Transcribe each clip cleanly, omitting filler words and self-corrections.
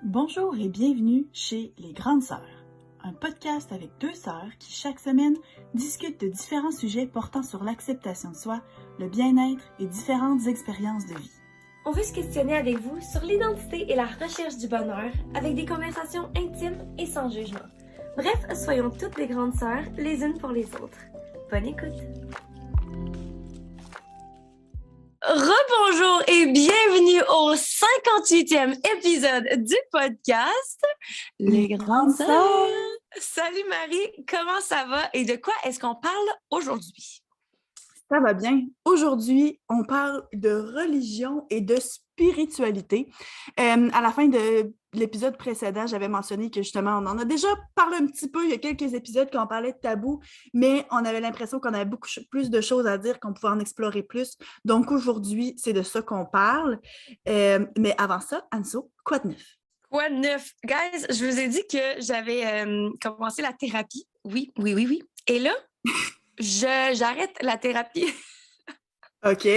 Bonjour et bienvenue chez Les Grandes Sœurs, un podcast avec deux sœurs qui chaque semaine discutent de différents sujets portant sur l'acceptation de soi, le bien-être et différentes expériences de vie. On veut se questionner avec vous sur l'identité et la recherche du bonheur avec des conversations intimes et sans jugement. Bref, soyons toutes des grandes sœurs les unes pour les autres. Bonne écoute! Rebonjour et bienvenue au 58e épisode du podcast Les Grandes Sœurs. Salut Marie, comment ça va et de quoi est-ce qu'on parle aujourd'hui? Ça va bien. Aujourd'hui, on parle de religion et de spiritualité. À la fin de l'épisode précédent, j'avais mentionné que justement, on en a déjà parlé un petit peu. Il y a quelques épisodes quand on parlait de tabou, mais on avait l'impression qu'on avait beaucoup plus de choses à dire, qu'on pouvait en explorer plus. Donc aujourd'hui, c'est de ça qu'on parle. Mais avant ça, Anso, quoi de neuf? Quoi de neuf? Guys, je vous ai dit que j'avais commencé la thérapie. Oui. Et là, j'arrête la thérapie. OK.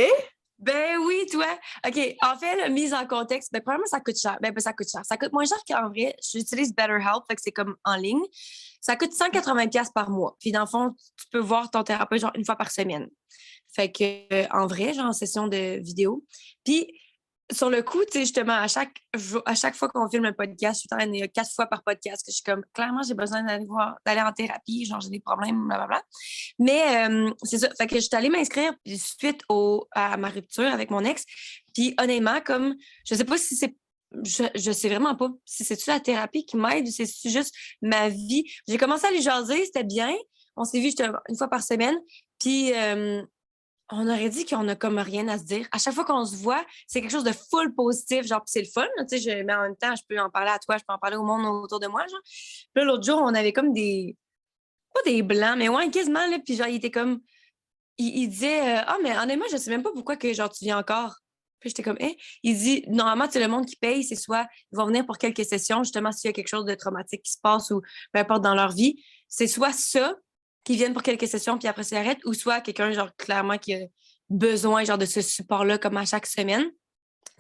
Ben oui, toi. OK, en fait, la mise en contexte, premièrement, ça coûte cher. Ça coûte cher. Ça coûte moins cher qu'en vrai. J'utilise BetterHelp, fait que c'est comme en ligne. Ça coûte 180$ par mois. Puis dans le fond, tu peux voir ton thérapeute genre une fois par semaine. Fait que en vrai, genre en session de vidéo. Puis sur le coup, tu sais, justement, à chaque fois qu'on filme un podcast, il y a 4 fois par podcast que je suis comme, clairement, j'ai besoin d'aller en thérapie, genre, j'ai des problèmes, blablabla. Mais c'est ça. Fait que je suis allée m'inscrire suite à ma rupture avec mon ex. Puis honnêtement, comme, je sais pas si c'est. Je sais vraiment pas si c'est-tu la thérapie qui m'aide ou si c'est juste ma vie. J'ai commencé à lui jaser, c'était bien. On s'est vu une fois par semaine. Puis on aurait dit qu'on a comme rien à se dire. À chaque fois qu'on se voit, c'est quelque chose de full positif. Genre, c'est le fun, tu sais, mais en même temps, je peux en parler à toi, je peux en parler au monde autour de moi, genre. Puis là, l'autre jour, on avait comme pas des blancs, mais ouais, quasiment, là. Puis genre, il était comme, il disait, mais honnêtement, je sais même pas pourquoi que, genre, tu viens encore. Puis j'étais comme, il dit, normalement, c'est le monde qui paye, c'est soit, ils vont venir pour quelques sessions, justement, s'il y a quelque chose de traumatique qui se passe ou peu importe dans leur vie. C'est soit ça, qui viennent pour quelques sessions, puis après, ça arrête, ou soit quelqu'un, genre, clairement, qui a besoin, genre, de ce support-là, comme à chaque semaine.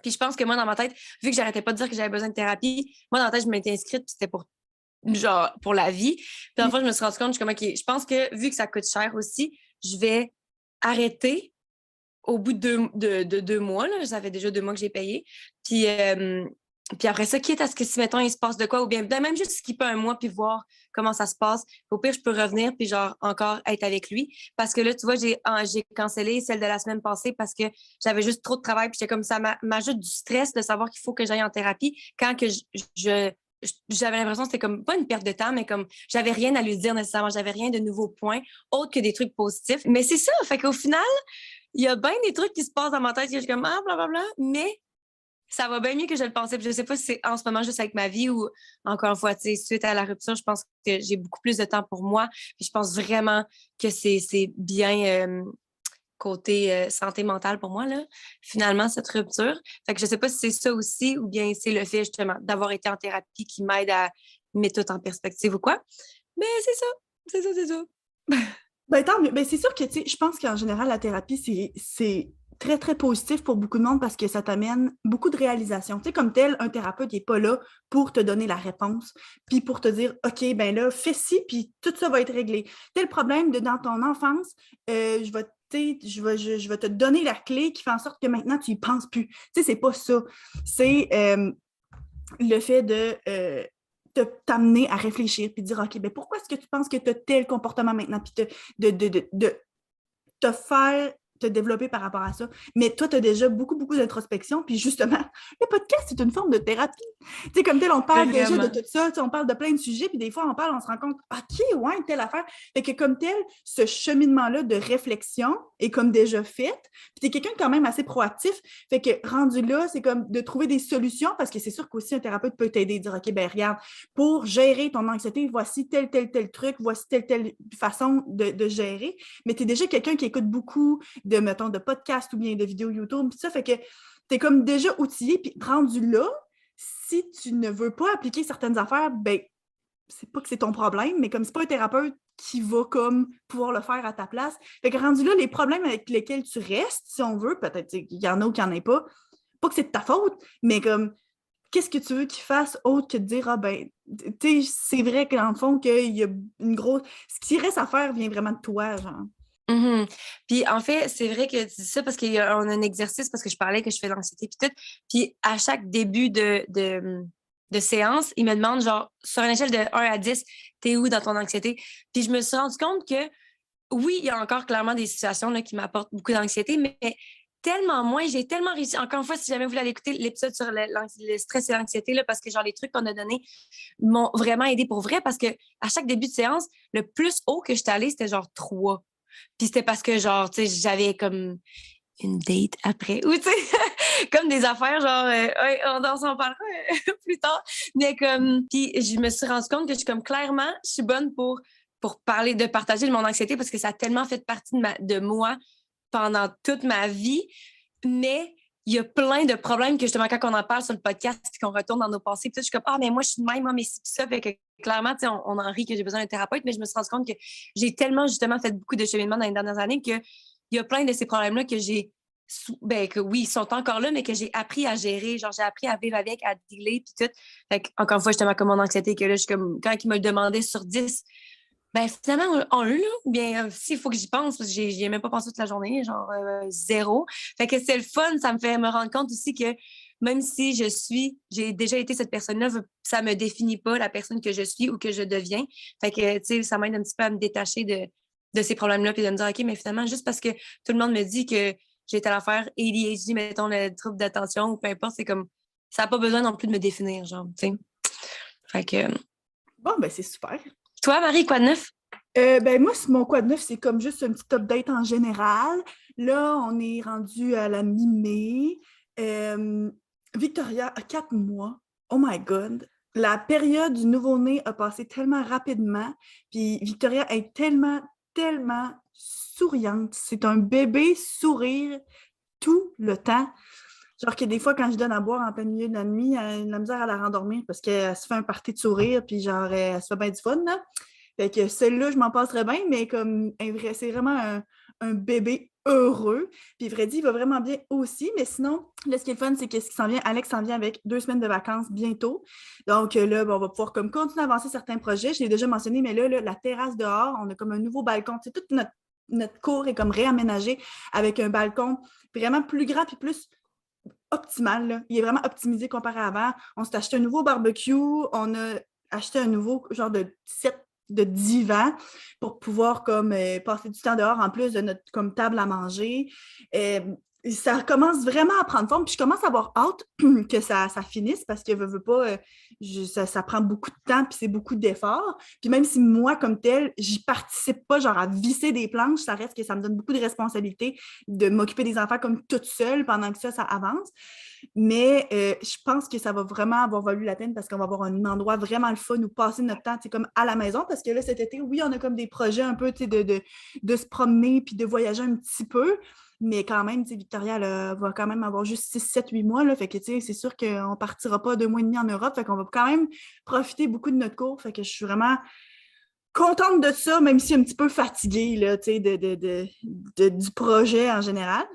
Puis je pense que moi, dans ma tête, vu que j'arrêtais pas de dire que j'avais besoin de thérapie, moi, dans ma tête, je m'étais inscrite, puis c'était pour la vie. Puis en fait, je me suis rendu compte, je suis comme, OK, je pense que vu que ça coûte cher aussi, je vais arrêter au bout de 2 mois. Là, ça fait déjà 2 mois que j'ai payé. Puis après ça, quitte à ce que si, mettons, il se passe de quoi, ou bien même juste skipper un mois puis voir comment ça se passe. Au pire, je peux revenir puis genre encore être avec lui. Parce que là, tu vois, j'ai cancellé celle de la semaine passée parce que j'avais juste trop de travail. Puis j'étais comme ça m'ajoute du stress de savoir qu'il faut que j'aille en thérapie quand que j'avais l'impression que c'était comme pas une perte de temps, mais comme j'avais rien à lui dire nécessairement, j'avais rien de nouveaux points, autre que des trucs positifs. Mais c'est ça, fait qu'au final, il y a bien des trucs qui se passent dans ma tête, que je suis comme blablabla, mais ça va bien mieux que je le pensais. Puis je sais pas si c'est en ce moment juste avec ma vie ou encore une fois, tu sais, suite à la rupture, je pense que j'ai beaucoup plus de temps pour moi. Puis je pense vraiment que c'est bien côté santé mentale pour moi, là, finalement, cette rupture. Fait que je sais pas si c'est ça aussi ou bien c'est le fait justement d'avoir été en thérapie qui m'aide à mettre tout en perspective ou quoi. Mais c'est ça. Ben, tant mieux. Ben, c'est sûr que, tu sais, je pense qu'en général, la thérapie, c'est très, très positif pour beaucoup de monde parce que ça t'amène beaucoup de réalisations. Tu sais, comme tel, un thérapeute n'est pas là pour te donner la réponse, puis pour te dire, OK, ben là, fais ci, puis tout ça va être réglé. Tel problème dans ton enfance, je vais je vais te donner la clé qui fait en sorte que maintenant, tu y penses plus. Tu sais, c'est pas ça. C'est le fait de t'amener à réfléchir puis dire, OK, ben pourquoi est-ce que tu penses que tu as tel comportement maintenant? Puis de te faire te développer par rapport à ça. Mais toi, tu as déjà beaucoup, beaucoup d'introspection. Puis justement, le podcast, c'est une forme de thérapie. Tu sais, comme tel, on parle déjà de tout ça. On parle de plein de sujets. Puis des fois, on parle, on se rend compte, OK, ouais, telle affaire. Fait que comme tel, ce cheminement-là de réflexion est comme déjà fait. Puis tu es quelqu'un quand même assez proactif. Fait que rendu là, c'est comme de trouver des solutions parce que c'est sûr qu'aussi un thérapeute peut t'aider, dire, OK, ben regarde, pour gérer ton anxiété, voici tel truc, voici telle façon de gérer. Mais tu es déjà quelqu'un qui écoute beaucoup mettons, de podcasts ou bien de vidéos YouTube, puis ça fait que tu es comme déjà outillé, puis rendu là, si tu ne veux pas appliquer certaines affaires, ben, c'est pas que c'est ton problème, mais comme c'est pas un thérapeute qui va comme pouvoir le faire à ta place. Fait que rendu là, les problèmes avec lesquels tu restes, si on veut, peut-être qu'il y en a ou qu'il n'y en ait pas que c'est de ta faute, mais comme qu'est-ce que tu veux qu'il fasse autre que de dire, ah ben, tu sais, c'est vrai que dans le fond, qu'il y a une grosse... Ce qui reste à faire vient vraiment de toi, genre. Mhm. Puis en fait, c'est vrai que tu dis ça parce qu'on a un exercice, parce que je parlais que je fais de l'anxiété puis tout. Puis à chaque début de séance, il me demande genre, sur une échelle de 1 à 10, t'es où dans ton anxiété? Puis je me suis rendu compte que oui, il y a encore clairement des situations là, qui m'apportent beaucoup d'anxiété, mais tellement moins, j'ai tellement réussi. Encore une fois, si jamais vous voulez aller écouter l'épisode sur le stress et l'anxiété, là, parce que genre les trucs qu'on a donnés m'ont vraiment aidé pour vrai, parce que à chaque début de séance, le plus haut que j'étais allée, c'était genre 3. Puis c'était parce que, genre, tu sais, j'avais comme une date après. Ou, tu sais, comme des affaires, genre, ouais, on s'en parlera plus tard. Mais comme, puis je me suis rendu compte que je suis comme, clairement, je suis bonne pour parler, de partager de mon anxiété parce que ça a tellement fait partie de moi pendant toute ma vie. Mais il y a plein de problèmes que, justement, quand on en parle sur le podcast puis qu'on retourne dans nos pensées, puis tout, je suis comme, ah, mais moi, je suis de même, moi, mais c'est ça. Fait que, clairement, tu sais, on en rit que j'ai besoin d'un thérapeute, mais je me suis rendu compte que j'ai tellement, justement, fait beaucoup de cheminement dans les dernières années que il y a plein de ces problèmes-là que j'ai, ben, que oui, ils sont encore là, mais que j'ai appris à gérer. Genre, j'ai appris à vivre avec, à dealer, puis tout. Fait que, encore une fois, justement, comme mon anxiété, que là, je suis comme, quand il me le demandait sur 10, ben, finalement, en un, là, bien, s'il faut que j'y pense, parce que j'y ai même pas pensé toute la journée, genre, 0. Fait que c'est le fun, ça me fait me rendre compte aussi que même si j'ai déjà été cette personne-là, ça me définit pas la personne que je suis ou que je deviens. Fait que, tu sais, ça m'aide un petit peu à me détacher de ces problèmes-là, puis de me dire, OK, mais finalement, juste parce que tout le monde me dit que j'ai été à l'affaire ADHD, mettons, le trouble d'attention, ou peu importe, c'est comme, ça n'a pas besoin non plus de me définir, genre, tu sais. Fait que, Bon, ben c'est super. toi, Marie, quoi de neuf? Ben moi, mon quoi de neuf, c'est comme juste un petit update en général. Là, on est rendu à la mi-mai. Victoria a 4 mois. Oh my God! La période du nouveau-né a passé tellement rapidement. Puis Victoria est tellement, tellement souriante. C'est un bébé sourire tout le temps. Genre que des fois, quand je donne à boire en plein milieu de la nuit, elle a de la misère à la rendormir parce qu'elle se fait un party de sourire, puis genre, elle se fait bien du fun, là. Fait que celle-là, je m'en passerais bien, mais comme c'est vraiment un bébé heureux. Puis vrai dit, il va vraiment bien aussi. Mais sinon, là, ce qui est le fun, c'est que ce qui s'en vient, Alex s'en vient avec 2 semaines de vacances bientôt. Donc là, on va pouvoir comme continuer à avancer certains projets. Je l'ai déjà mentionné, mais là, la terrasse dehors, on a comme un nouveau balcon. Tu sais, toute notre cour est comme réaménagée avec un balcon vraiment plus grand puis plus optimal, là. Il est vraiment optimisé comparé à avant. On s'est acheté un nouveau barbecue, on a acheté un nouveau genre de set de divan pour pouvoir comme passer du temps dehors en plus de notre comme table à manger. Ça commence vraiment à prendre forme. Puis je commence à avoir hâte que ça finisse parce que veux pas, ça prend beaucoup de temps puis c'est beaucoup d'efforts. Puis même si moi, comme tel, j'y participe pas genre à visser des planches, ça reste que ça me donne beaucoup de responsabilités de m'occuper des enfants comme toute seule pendant que ça avance. Mais je pense que ça va vraiment avoir valu la peine parce qu'on va avoir un endroit vraiment le fun où passer notre temps comme à la maison. Parce que là, cet été, oui, on a comme des projets un peu de se promener puis de voyager un petit peu. Mais quand même, Victoria elle, va quand même avoir juste 6, 7, 8 mois. Là, fait que c'est sûr qu'on ne partira pas 2 mois et demi en Europe. Fait qu'on va quand même profiter beaucoup de notre cours. Fait que je suis vraiment contente de ça, même si un petit peu fatiguée là, du projet en général.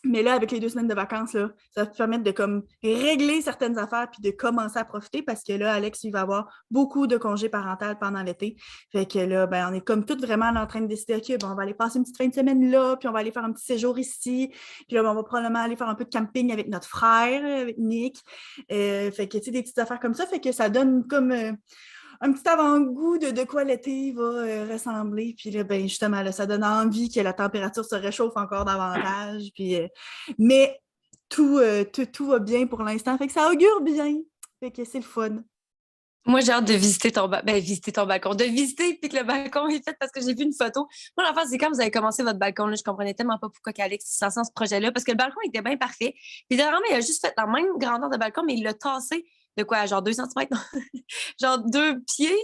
Mais là, avec les 2 semaines de vacances, là, ça va te permettre de comme régler certaines affaires puis de commencer à profiter parce que là, Alex, il va avoir beaucoup de congés parentaux pendant l'été. Fait que là, ben, on est comme toutes vraiment en train de décider, OK, bon, on va aller passer une petite fin de semaine là, puis on va aller faire un petit séjour ici. Puis là, ben, on va probablement aller faire un peu de camping avec notre frère, avec Nick. Fait que, tu sais, des petites affaires comme ça. Fait que ça donne comme un petit avant-goût de quoi l'été va ressembler. Puis là, ben, justement, là, ça donne envie que la température se réchauffe encore davantage. Puis, mais tout va bien pour l'instant. Fait que ça augure bien. Fait que c'est le fun. Moi, j'ai hâte de visiter visiter ton balcon. De visiter puis que le balcon est fait parce que j'ai vu une photo. Moi, l'enfant, c'est quand vous avez commencé votre balcon, là, je comprenais tellement pas pourquoi Alex se lançait dans ce projet-là parce que le balcon était bien parfait. Puis dernièrement, il a juste fait la même grandeur de balcon, mais il l'a tassé de quoi, genre 2 centimètres, genre 2 pieds.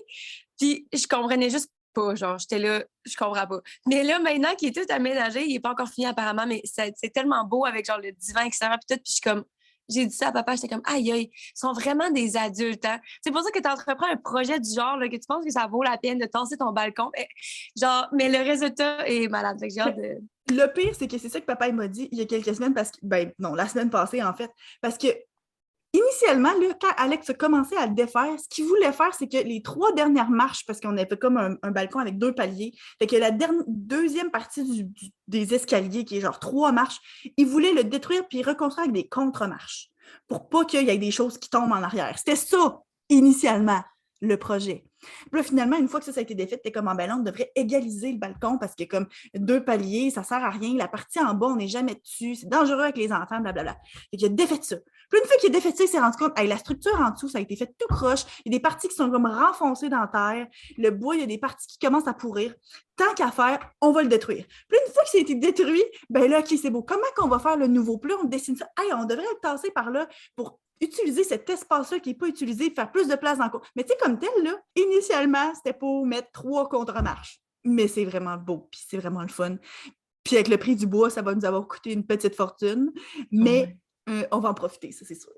Puis je comprenais juste pas. Genre, j'étais là, je comprends pas. Mais là, maintenant qu'il est tout aménagé, il est pas encore fini apparemment, mais c'est tellement beau avec genre le divan extérieur puis tout. Puis je suis comme, j'ai dit ça à papa, j'étais comme, aïe, aïe, ils sont vraiment des adultes. Hein? C'est pour ça que tu entreprends un projet du genre, là, que tu penses que ça vaut la peine de tasser ton balcon. Genre, mais le résultat est malade. Fait que j'ai hâte de. Le pire, c'est que c'est ça que papa il m'a dit il y a quelques semaines, parce que, ben non, la semaine passée, en fait, parce que initialement, là, quand Alex a commencé à le défaire, ce qu'il voulait faire, c'est que les 3 dernières marches, parce qu'on avait comme un balcon avec 2 paliers, fait que la deuxième partie des escaliers, qui est genre 3 marches, il voulait le détruire puis reconstruire avec des contre-marches pour pas qu'il y ait des choses qui tombent en arrière. C'était ça, initialement, le projet. Puis là, finalement, une fois que ça a été défait, t'es comme, ben là, on devrait égaliser le balcon parce que comme 2 paliers, ça sert à rien. La partie en bas, on n'est jamais dessus. C'est dangereux avec les enfants, blablabla. Fait qu'il a défait ça. Puis une fois qu'il a défait ça, il s'est rendu compte, la structure en dessous, ça a été fait tout croche. Il y a des parties qui sont comme renfoncées dans la terre. Le bois, il y a des parties qui commencent à pourrir. Tant qu'à faire, on va le détruire. Puis une fois que ça a été détruit, ben là, OK, c'est beau. Comment qu'on va faire le nouveau? Puis là, on dessine ça. On devrait le tasser par là pour utiliser cet espace-là qui n'est pas utilisé, faire plus de place dans le cours. Mais tu sais, comme tel, là, initialement, c'était pour mettre 3 contre-marches. Mais c'est vraiment beau, puis c'est vraiment le fun. Puis avec le prix du bois, ça va nous avoir coûté une petite fortune. Mais on va en profiter, ça, c'est sûr.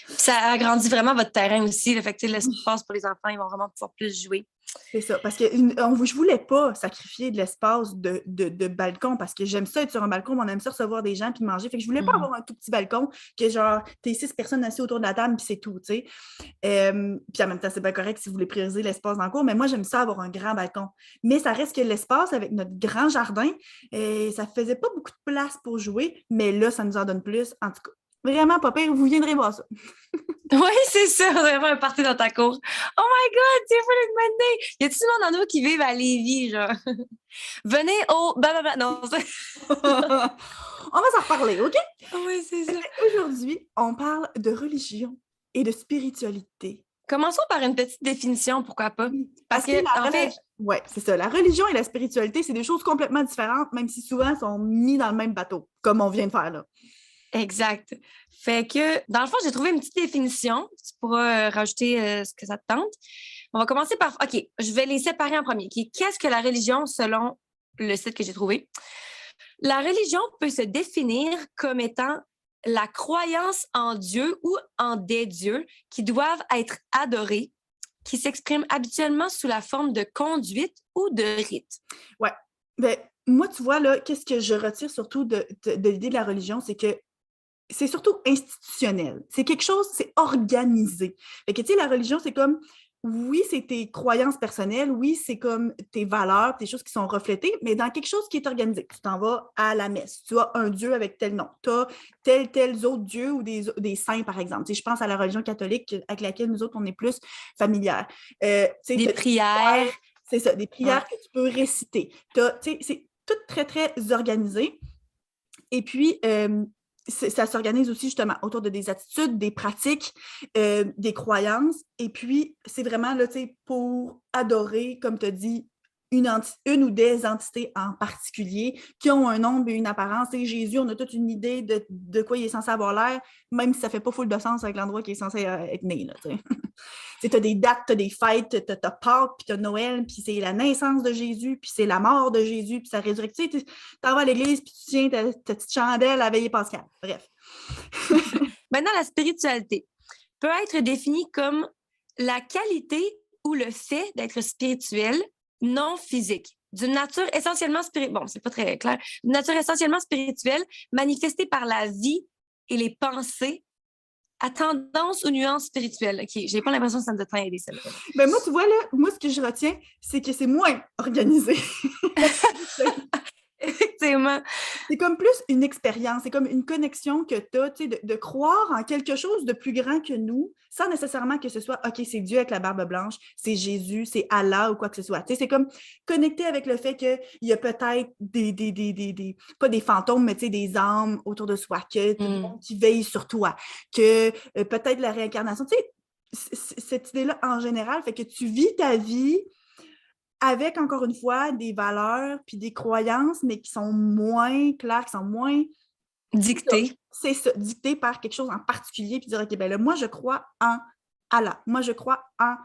Ça agrandit vraiment votre terrain aussi. Fait que l'espace pour les enfants, ils vont vraiment pouvoir plus jouer. C'est ça, parce que je voulais pas sacrifier de l'espace de balcon, parce que j'aime ça être sur un balcon, mais on aime ça recevoir des gens puis manger. Fait que je voulais pas avoir un tout petit balcon que genre, t'es 6 personnes assises autour de la table puis c'est tout, tu sais. Puis en même temps, c'est pas correct si vous voulez prioriser l'espace dans le cours, mais moi, j'aime ça avoir un grand balcon. Mais ça reste que l'espace avec notre grand jardin, ça faisait pas beaucoup de place pour jouer, mais là, ça nous en donne plus. En tout cas, vraiment pas pire, vous viendrez voir ça. Oui, c'est ça, vraiment un party dans ta cour. Oh my God, c'est fou une bonne idée! Y a-t-il du monde en nous qui vivent à Lévis, genre? Venez au... Non, on va s'en reparler, OK? Oui, c'est ça. Aujourd'hui, on parle de religion et de spiritualité. Commençons par une petite définition, pourquoi pas? Parce que, en fait... Oui, c'est ça. La religion et la spiritualité, c'est des choses complètement différentes, même si souvent, elles sont mis dans le même bateau, comme on vient de faire là. Exact. Fait que, dans le fond, j'ai trouvé une petite définition. Tu pourras rajouter ce que ça te tente. On va commencer par... OK, je vais les séparer en premier. Qu'est-ce que la religion selon le site que j'ai trouvé? La religion peut se définir comme étant la croyance en Dieu ou en des dieux qui doivent être adorés, qui s'expriment habituellement sous la forme de conduite ou de rite. Oui. Ben, moi, tu vois, là, qu'est-ce que je retire surtout de l'idée de la religion, c'est que c'est surtout institutionnel. C'est quelque chose, c'est organisé. Fait que, tu sais, la religion, c'est comme, oui, c'est tes croyances personnelles, oui, c'est comme tes valeurs, tes choses qui sont reflétées, mais dans quelque chose qui est organisé. Tu t'en vas à la messe, tu as un Dieu avec tel nom, tu as tels autres dieux ou des saints, par exemple. Tu sais, je pense à la religion catholique avec laquelle nous autres, on est plus familières. Des prières. C'est ça, des prières que tu peux réciter. Tu sais, c'est tout très, très organisé. Et puis, ça s'organise aussi justement autour de des attitudes, des pratiques, des croyances. Et puis, c'est vraiment là, pour adorer, comme tu as dit, une ou des entités en particulier qui ont un nombre et une apparence. Et Jésus, on a toute une idée de quoi il est censé avoir l'air, même si ça ne fait pas full de sens avec l'endroit qui est censé être né. Tu as des dates, tu as des fêtes, tu as Pâques, puis tu as Noël, puis c'est la naissance de Jésus, puis c'est la mort de Jésus, puis sa résurrection. Tu t'en vas à l'église, puis tu tiens ta petite chandelle à veiller Pascal. Bref. Maintenant, la spiritualité peut être définie comme la qualité ou le fait d'être spirituel, non physique, d'une nature essentiellement spirituelle. Bon, c'est pas très clair. D'une nature essentiellement spirituelle, manifestée par la vie et les pensées à tendance ou nuances spirituelles. OK, j'ai pas l'impression que ça me doit aider, ça. Ben moi, tu vois, là, moi, ce que je retiens, c'est que c'est moins organisé. Effectivement. C'est comme plus une expérience, c'est comme une connexion que tu as, tu sais, de croire en quelque chose de plus grand que nous, sans nécessairement que ce soit, OK, c'est Dieu avec la barbe blanche, c'est Jésus, c'est Allah ou quoi que ce soit. Tu sais, c'est comme connecter avec le fait qu'il y a peut-être pas des fantômes, mais tu sais, des âmes autour de soi, que tout le monde qui veille sur toi, que peut-être la réincarnation. Tu sais, cette idée-là, en général, fait que tu vis ta vie avec, encore une fois, des valeurs puis des croyances, mais qui sont moins claires, qui sont moins... Dictées. C'est ça, dictées par quelque chose en particulier, puis dire, OK, ben là, moi, je crois en Allah. Moi, je crois en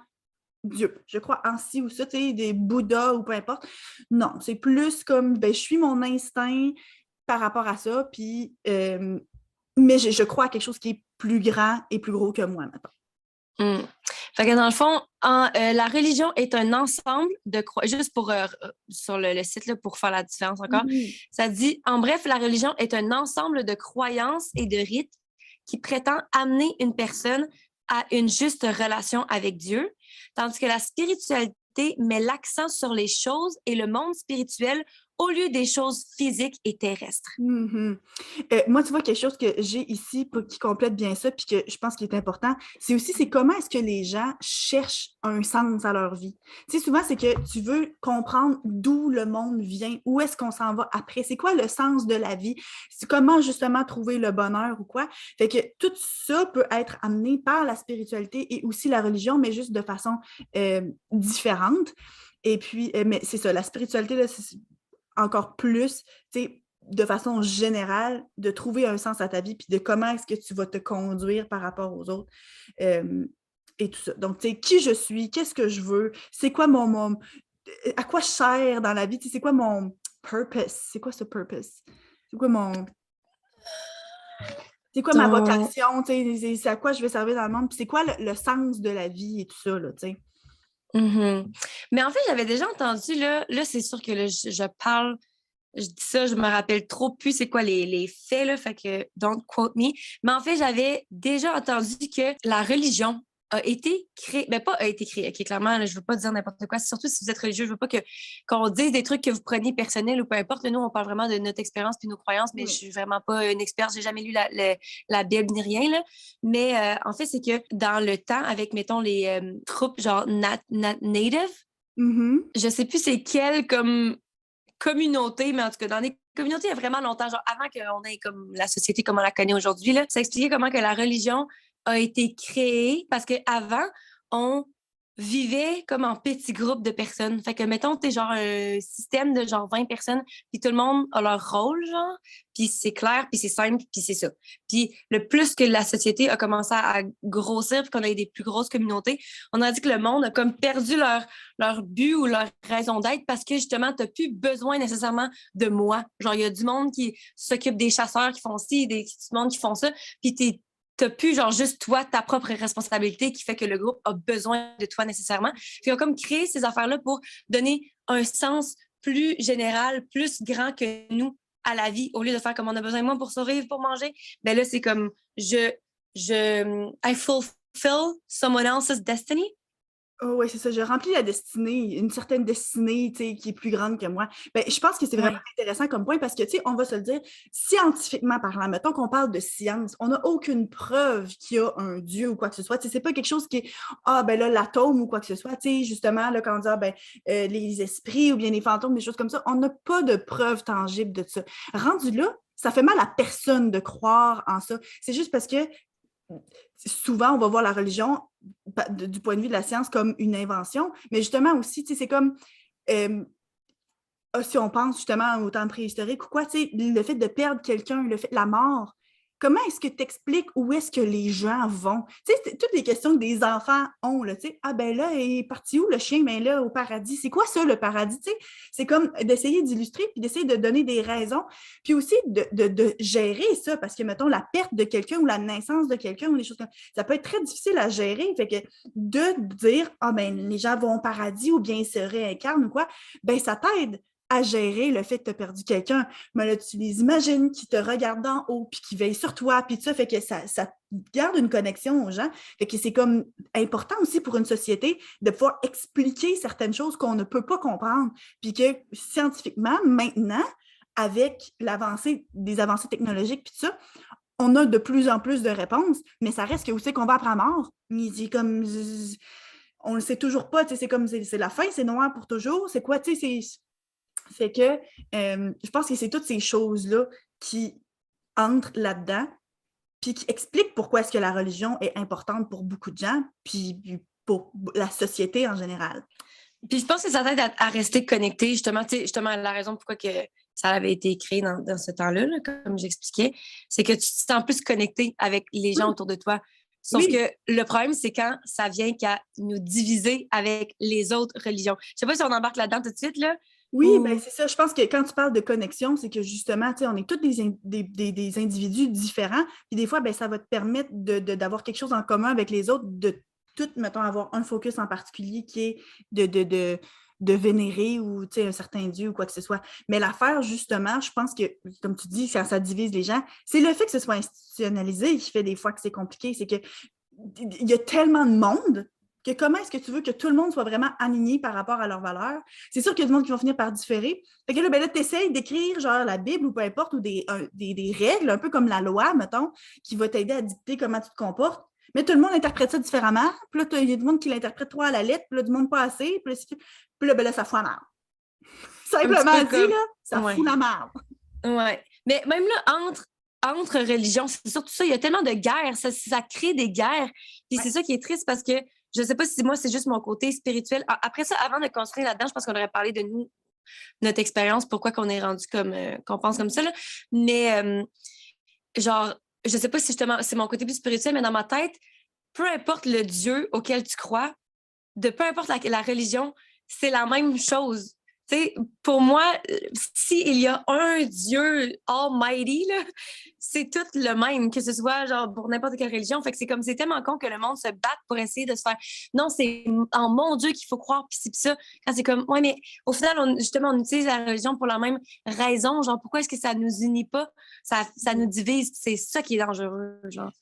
Dieu. Je crois en ci ou ça, tu sais, des Bouddhas ou peu importe. Non, c'est plus comme, ben, je suis mon instinct par rapport à ça, puis... mais je crois à quelque chose qui est plus grand et plus gros que moi, maintenant. Fait que dans le fond, la religion est un ensemble de croyances. Juste pour sur le site là, pour faire la différence encore, ça dit en bref, la religion est un ensemble de croyances et de rites qui prétend amener une personne à une juste relation avec Dieu, tandis que la spiritualité met l'accent sur les choses et le monde spirituel au lieu des choses physiques et terrestres. Mhm. Moi, tu vois, quelque chose que j'ai ici qui complète bien ça, puis que je pense qu'il est important, c'est aussi c'est comment est-ce que les gens cherchent un sens à leur vie. Tu sais, souvent, c'est que tu veux comprendre d'où le monde vient, où est-ce qu'on s'en va après, c'est quoi le sens de la vie, c'est comment justement trouver le bonheur ou quoi. Fait que tout ça peut être amené par la spiritualité et aussi la religion, mais juste de façon différente. Et puis, mais c'est ça, la spiritualité, là, c'est encore plus, tu sais, de façon générale, de trouver un sens à ta vie, puis de comment est-ce que tu vas te conduire par rapport aux autres. Et tout ça. Donc, tu sais, qui je suis, qu'est-ce que je veux, c'est quoi à quoi je sers dans la vie, c'est quoi mon purpose, c'est quoi ce purpose? C'est quoi c'est quoi ma vocation, c'est à quoi je vais servir dans le monde, puis c'est quoi le sens de la vie et tout ça, là, tu sais. Mm-hmm. Mais en fait, j'avais déjà entendu, là c'est sûr que là, je parle, je dis ça, je me rappelle trop plus c'est quoi les faits, là, fait que don't quote me. Mais en fait, j'avais déjà entendu que la religion a été créée, ben pas a été créée, ok, clairement, là, je veux pas dire n'importe quoi, surtout si vous êtes religieux, je veux pas qu'on dise des trucs que vous preniez personnels ou peu importe. Nous, on parle vraiment de notre expérience puis nos croyances, mais je suis vraiment pas une experte, j'ai jamais lu la Bible ni rien, là. Mais en fait, c'est que dans le temps, avec, mettons, les troupes genre native, Mm-hmm. je sais plus c'est quelle comme communauté, mais en tout cas, dans les communautés, il y a vraiment longtemps, genre avant qu'on ait comme la société comme on la connaît aujourd'hui, là, ça expliquait comment que la religion a été créée parce qu'avant, on vivait comme en petits groupes de personnes. Fait que, mettons, t'es genre un système de genre 20 personnes, puis tout le monde a leur rôle, genre, puis c'est clair, puis c'est simple, puis c'est ça. Puis le plus que la société a commencé à grossir, puis qu'on a eu des plus grosses communautés, on a dit que le monde a comme perdu leur but ou leur raison d'être parce que justement, tu n'as plus besoin nécessairement de moi. Genre, il y a du monde qui s'occupe des chasseurs qui font ci, du monde qui font ça, puis t'as plus genre juste toi, ta propre responsabilité qui fait que le groupe a besoin de toi nécessairement. Puis ils ont comme créé ces affaires-là pour donner un sens plus général, plus grand que nous à la vie, au lieu de faire comme on a besoin de moi pour survivre, pour manger. Ben là, c'est comme I fulfill someone else's destiny. Oh, oui, c'est ça. Je remplis la destinée, une certaine destinée, tu sais, qui est plus grande que moi. Ben, je pense que c'est vraiment intéressant comme point parce que, tu sais, on va se le dire, scientifiquement parlant, mettons qu'on parle de science, on n'a aucune preuve qu'il y a un Dieu ou quoi que ce soit. Tu sais, c'est pas quelque chose qui est, ben là, l'atome ou quoi que ce soit. Tu sais, justement, là, quand on dit, les esprits ou bien les fantômes, des choses comme ça, on n'a pas de preuve tangible de ça. Rendu là, ça fait mal à personne de croire en ça. C'est juste parce que souvent, on va voir la religion du point de vue de la science comme une invention, mais justement aussi, c'est comme si on pense justement au temps préhistorique ou quoi, le fait de perdre quelqu'un, la mort, comment est-ce que tu expliques où est-ce que les gens vont? C'est toutes les questions que des enfants ont. Là, ben là, il est parti où le chien? Ben là, au paradis. C'est quoi ça, le paradis? C'est comme d'essayer d'illustrer puis d'essayer de donner des raisons. Puis aussi de gérer ça, parce que, mettons, la perte de quelqu'un ou la naissance de quelqu'un ou des choses comme ça peut être très difficile à gérer. Fait que de dire, ben les gens vont au paradis ou bien ils se réincarnent ou quoi, ben ça t'aide à gérer le fait que tu as perdu quelqu'un. Mais là, tu les imagines qui te regardent d'en haut, puis qui veillent sur toi, puis tout ça, fait que ça garde une connexion aux gens. Fait que c'est comme important aussi pour une société de pouvoir expliquer certaines choses qu'on ne peut pas comprendre, puis que scientifiquement, maintenant, avec des avancées technologiques, puis tout ça, on a de plus en plus de réponses, mais ça reste que où c'est qu'on va après la mort. Comme on ne sait toujours pas, c'est comme c'est la fin, c'est noir pour toujours, c'est quoi, tu sais, fait que je pense que c'est toutes ces choses-là qui entrent là-dedans, puis qui expliquent pourquoi est-ce que la religion est importante pour beaucoup de gens, puis pour la société en général. Puis je pense que ça t'aide à rester connecté, justement, justement, la raison pourquoi que ça avait été créé dans ce temps-là, là, comme j'expliquais, c'est que tu te sens plus connecté avec les gens autour de toi. Sauf que le problème, c'est quand ça vient qu'à nous diviser avec les autres religions. Je sais pas si on embarque là-dedans tout de suite, là. Oui, ben c'est ça. Je pense que quand tu parles de connexion, c'est que justement, on est tous des individus différents. Puis des fois, ben, ça va te permettre d'avoir quelque chose en commun avec les autres, de tout, mettons, avoir un focus en particulier qui est de vénérer ou un certain dieu ou quoi que ce soit. Mais l'affaire, justement, je pense que, comme tu dis, quand ça divise les gens, c'est le fait que ce soit institutionnalisé qui fait des fois que c'est compliqué. C'est que il y a tellement de monde que comment est-ce que tu veux que tout le monde soit vraiment aligné par rapport à leurs valeurs? C'est sûr qu'il y a du monde qui vont finir par différer. Fait que là, tu essaies d'écrire genre la Bible ou peu importe, ou des règles, un peu comme la loi, mettons, qui va t'aider à dicter comment tu te comportes. Mais tout le monde interprète ça différemment. Puis là, il y a du monde qui l'interprète trop à la lettre, puis là, du monde pas assez. Puis là, ça fout la merde. Simplement dit, comme... là, ça fout la merde. Ouais. Mais même là, entre religions, c'est surtout ça, il y a tellement de guerres, ça crée des guerres. Puis c'est ça qui est triste parce que je sais pas si moi, c'est juste mon côté spirituel. Après ça, avant de construire là-dedans, je pense qu'on aurait parlé de nous, notre expérience, pourquoi qu'on est rendu comme, qu'on pense comme ça, là. Mais genre, je sais pas si justement c'est mon côté plus spirituel, mais dans ma tête, peu importe le Dieu auquel tu crois, de peu importe la religion, c'est la même chose. Tu sais, pour moi, s'il y a un Dieu almighty, là, c'est tout le même, que ce soit genre pour n'importe quelle religion. Fait que c'est tellement con que le monde se batte pour essayer de se faire non, c'est en mon Dieu qu'il faut croire, puis c'est ça. Quand c'est comme, ouais, mais au final, justement, on utilise la religion pour la même raison. Genre, pourquoi est-ce que ça nous unit pas? Ça nous divise, c'est ça qui est dangereux, genre.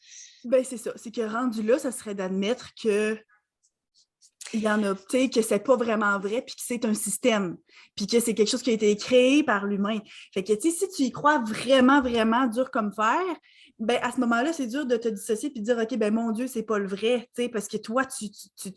Ben, c'est ça. C'est que rendu là, ça serait d'admettre que il y en a, tu sais, que c'est pas vraiment vrai, puis que c'est un système, puis que c'est quelque chose qui a été créé par l'humain. Fait que, tu sais, si tu y crois vraiment, vraiment dur comme fer, ben à ce moment-là, c'est dur de te dissocier puis de dire, OK, ben mon Dieu, c'est pas le vrai, tu sais, parce que toi, tu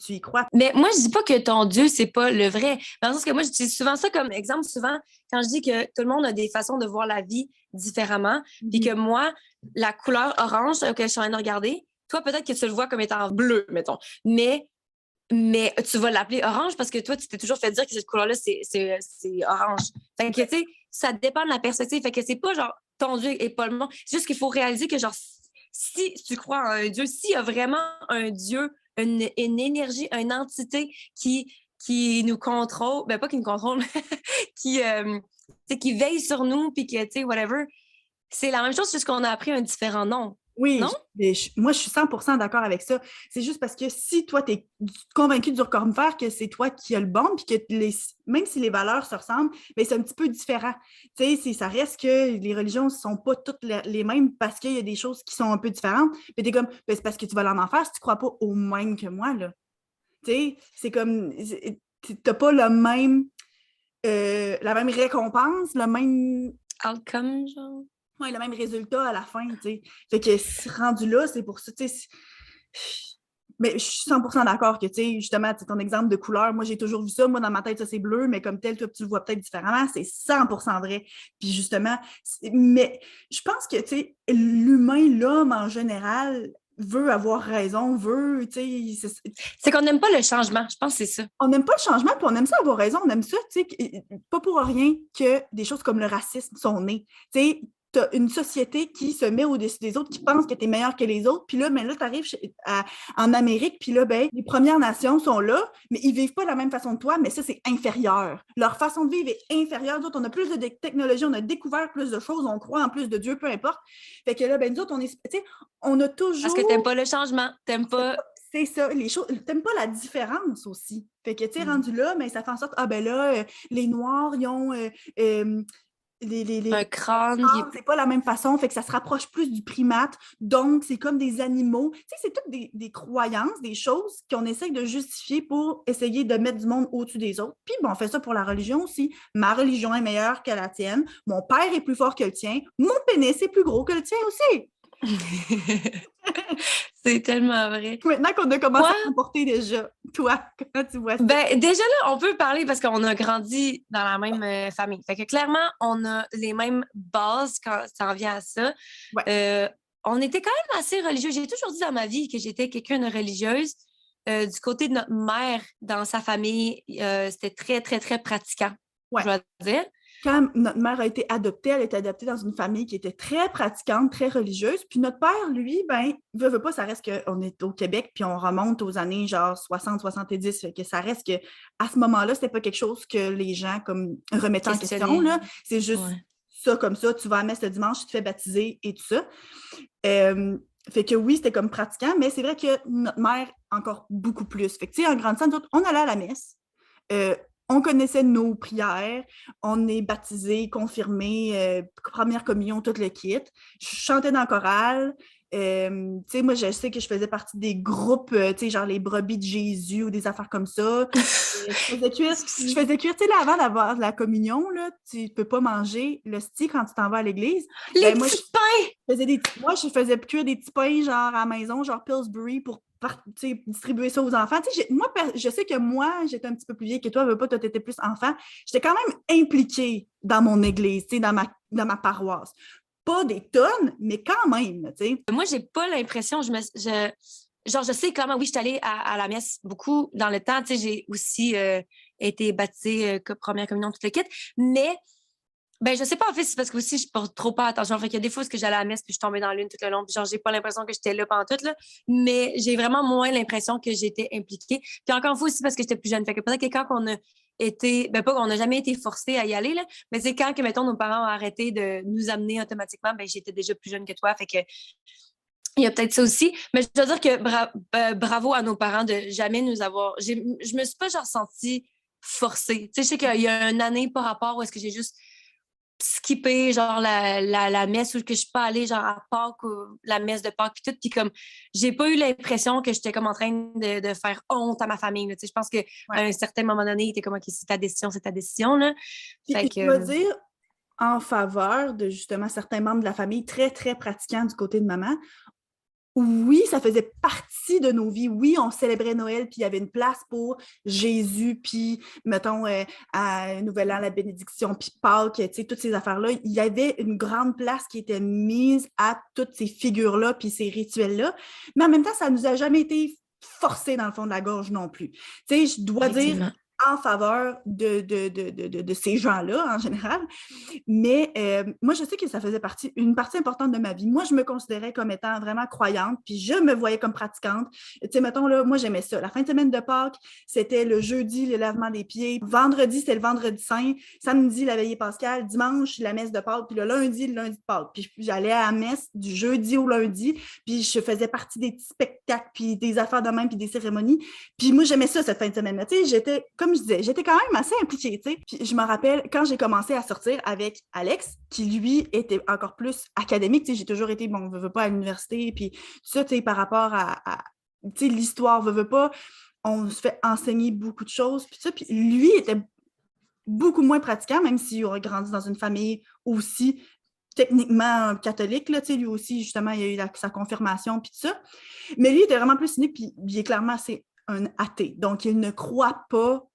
y crois. Mais moi, je dis pas que ton Dieu, c'est pas le vrai. Dans le sens que moi, j'utilise souvent ça comme exemple. Souvent, quand je dis que tout le monde a des façons de voir la vie différemment, puis que moi, la couleur orange que je suis en train de regarder, toi, peut-être que tu le vois comme étant bleu, mettons. Mais tu vas l'appeler orange parce que toi, tu t'es toujours fait dire que cette couleur-là, c'est orange. Fait que, tu sais, ça dépend de la perspective. Fait que c'est pas genre ton Dieu est pas le monde. C'est juste qu'il faut réaliser que, genre, si tu crois en un Dieu, s'il y a vraiment un Dieu, une énergie, une entité qui nous contrôle, ben pas qui nous contrôle, qui, qui veille sur nous, puis que, tu sais, whatever, c'est la même chose, c'est juste qu'on a appris un différent nom. Oui, non? Moi, je suis 100% d'accord avec ça. C'est juste parce que si toi, tu es convaincu du comme fer que c'est toi qui as le bon, puis que même si les valeurs se ressemblent, mais c'est un petit peu différent. Tu sais, ça reste que les religions ne sont pas toutes les mêmes parce qu'il y a des choses qui sont un peu différentes. Puis tu es comme, ben, c'est parce que tu vas aller en enfer si tu ne crois pas au même que moi, là. Tu sais, c'est comme, tu n'as pas la même récompense, le même outcome, genre. Oui, le même résultat à la fin, tu sais. Fait que rendu là, c'est pour ça, tu sais. Mais je suis 100% d'accord que, tu sais, justement, ton exemple de couleur, moi, j'ai toujours vu ça. Moi, dans ma tête, ça, c'est bleu, mais comme tel, toi, tu le vois peut-être différemment. C'est 100% vrai. Puis justement, mais je pense que, tu sais, l'humain, l'homme en général, veut avoir raison, tu sais... C'est qu'on n'aime pas le changement. Je pense que c'est ça. On n'aime pas le changement, puis on aime ça avoir raison. On aime ça, tu sais, pas pour rien que des choses comme le racisme sont nées. Tu sais, tu as une société qui se met au-dessus des autres, qui pense que tu es meilleur que les autres. Puis là, ben là tu arrives en Amérique, puis là, ben, les Premières Nations sont là, mais ils vivent pas de la même façon que toi, mais ça, c'est inférieur. Leur façon de vivre est inférieure. Nous autres, on a plus de technologie, on a découvert plus de choses, on croit en plus de Dieu, peu importe. Fait que là, ben, nous autres, on a toujours... Parce que t'aimes pas le changement, t'aimes pas... C'est ça, les choses. T'aimes pas la différence aussi. Fait que, tu sais, rendu là, mais ça fait en sorte, ben là, les Noirs, ils ont... un crâne. C'est pas la même façon, fait que ça se rapproche plus du primate, donc c'est comme des animaux. Tu sais, c'est toutes des croyances, des choses qu'on essaie de justifier pour essayer de mettre du monde au-dessus des autres. Puis bon, on fait ça pour la religion aussi. Ma religion est meilleure que la tienne, mon père est plus fort que le tien, mon pénis est plus gros que le tien aussi. C'est tellement vrai. Maintenant qu'on a commencé à comporter déjà, toi, comment tu vois ça? Ben, déjà là, on peut parler parce qu'on a grandi dans la même famille. Fait que clairement, on a les mêmes bases quand ça en vient à ça. Ouais. On était quand même assez religieux. J'ai toujours dit dans ma vie que j'étais quelqu'un de religieuse. Du côté de notre mère, dans sa famille, c'était très, très, très pratiquant, je dois dire. Quand notre mère a été adoptée, elle a été adoptée dans une famille qui était très pratiquante, très religieuse. Puis notre père, lui, ben, veut pas, ça reste qu'on est au Québec, puis on remonte aux années genre 60, 70, fait que ça reste que à ce moment-là, c'était pas quelque chose que les gens comme remettaient en question, là. C'est juste ça comme ça, tu vas à la messe le dimanche, tu te fais baptiser et tout ça. Fait que oui, c'était comme pratiquant, mais c'est vrai que notre mère, encore beaucoup plus. Fait que, tu sais, en grandissant, nous autres, on allait à la messe. on connaissait nos prières, on est baptisé, confirmé, première communion, tout le kit. Je chantais dans le choral. Tu sais, moi, je sais que je faisais partie des groupes, tu sais, genre les brebis de Jésus ou des affaires comme ça. Je faisais cuire, tu sais, là, avant d'avoir la communion, là, tu peux pas manger l'hostie quand tu t'en vas à l'église. Les Ben, moi, petits pains! je faisais cuire des petits pains, genre, à la maison, genre Pillsbury, pour distribuer ça aux enfants. Moi, je sais que moi, j'étais un petit peu plus vieille que toi, veux pas, toi, t'étais plus enfant. J'étais quand même impliquée dans mon église, dans ma paroisse. Pas des tonnes, mais quand même, tu sais. Moi, j'ai pas l'impression, genre, je sais clairement, oui, je suis allée à la messe beaucoup dans le temps. Tu sais, j'ai aussi été baptisée première communion, tout le kit. Mais, ben, je sais pas, en fait, c'est parce que aussi, je porte trop pas attention. Fait qu'il y a des fois où j'allais à la messe puis je tombais dans l'une tout le long. Puis genre, j'ai pas l'impression que j'étais là pendant tout, là. Mais j'ai vraiment moins l'impression que j'étais impliquée. Puis encore une fois aussi parce que j'étais plus jeune. Fait que peut-être que quand on a été, ben, pas qu'on n'a jamais été forcé à y aller, là. Mais c'est quand que, mettons, nos parents ont arrêté de nous amener automatiquement, ben, j'étais déjà plus jeune que toi. Fait que, il y a peut-être ça aussi, mais je dois dire que bravo à nos parents de jamais nous avoir. Je me suis pas genre sentie forcée. Tu sais, je sais qu'il y a une année par rapport où est-ce que j'ai juste skippé genre la messe où que je suis pas allée genre à Pâques ou la messe de Pâques puis tout, puis comme j'ai pas eu l'impression que j'étais comme en train de faire honte à ma famille. Tu sais, je pense qu'à un certain moment donné, il était comme OK, c'est ta décision là. Fait Fait que, je dois que dire en faveur de justement certains membres de la famille très, très pratiquants du côté de maman. Oui, ça faisait partie de nos vies. Oui, on célébrait Noël, puis il y avait une place pour Jésus, puis, mettons, à Nouvel An, la bénédiction, puis Pâques, tu sais, toutes ces affaires-là. Il y avait une grande place qui était mise à toutes ces figures-là, puis ces rituels-là. Mais en même temps, ça ne nous a jamais été forcé dans le fond de la gorge non plus. Tu sais, je dois dire en faveur de ces gens-là, en général. Mais moi, je sais que ça faisait une partie importante de ma vie. Moi, je me considérais comme étant vraiment croyante, puis je me voyais comme pratiquante. Tu sais, mettons, là, moi, j'aimais ça. La fin de semaine de Pâques, c'était le jeudi, le lavement des pieds. Vendredi, c'était le vendredi saint. Samedi, la veillée pascale. Dimanche, la messe de Pâques. Puis le lundi de Pâques. Puis j'allais à la messe du jeudi au lundi, puis je faisais partie des petits spectacles, puis des affaires de même, puis des cérémonies. Puis moi, j'aimais ça, cette fin de semaine-là. Tu sais, j'étais, comme je disais, j'étais quand même assez impliquée, tu sais. Puis je me rappelle, quand j'ai commencé à sortir avec Alex, qui lui était encore plus académique, tu sais, j'ai toujours été, bon, veut pas à l'université, puis tout ça, tu sais, par rapport à tu sais, l'histoire, veut pas, on se fait enseigner beaucoup de choses, puis ça, puis lui était beaucoup moins pratiquant, même s'il aurait grandi dans une famille aussi techniquement catholique, là, tu sais, lui aussi, justement, il a eu sa confirmation, puis tout ça. Mais lui, il était vraiment plus cynique, puis il est clairement, c'est un athée. Donc, il ne croit pas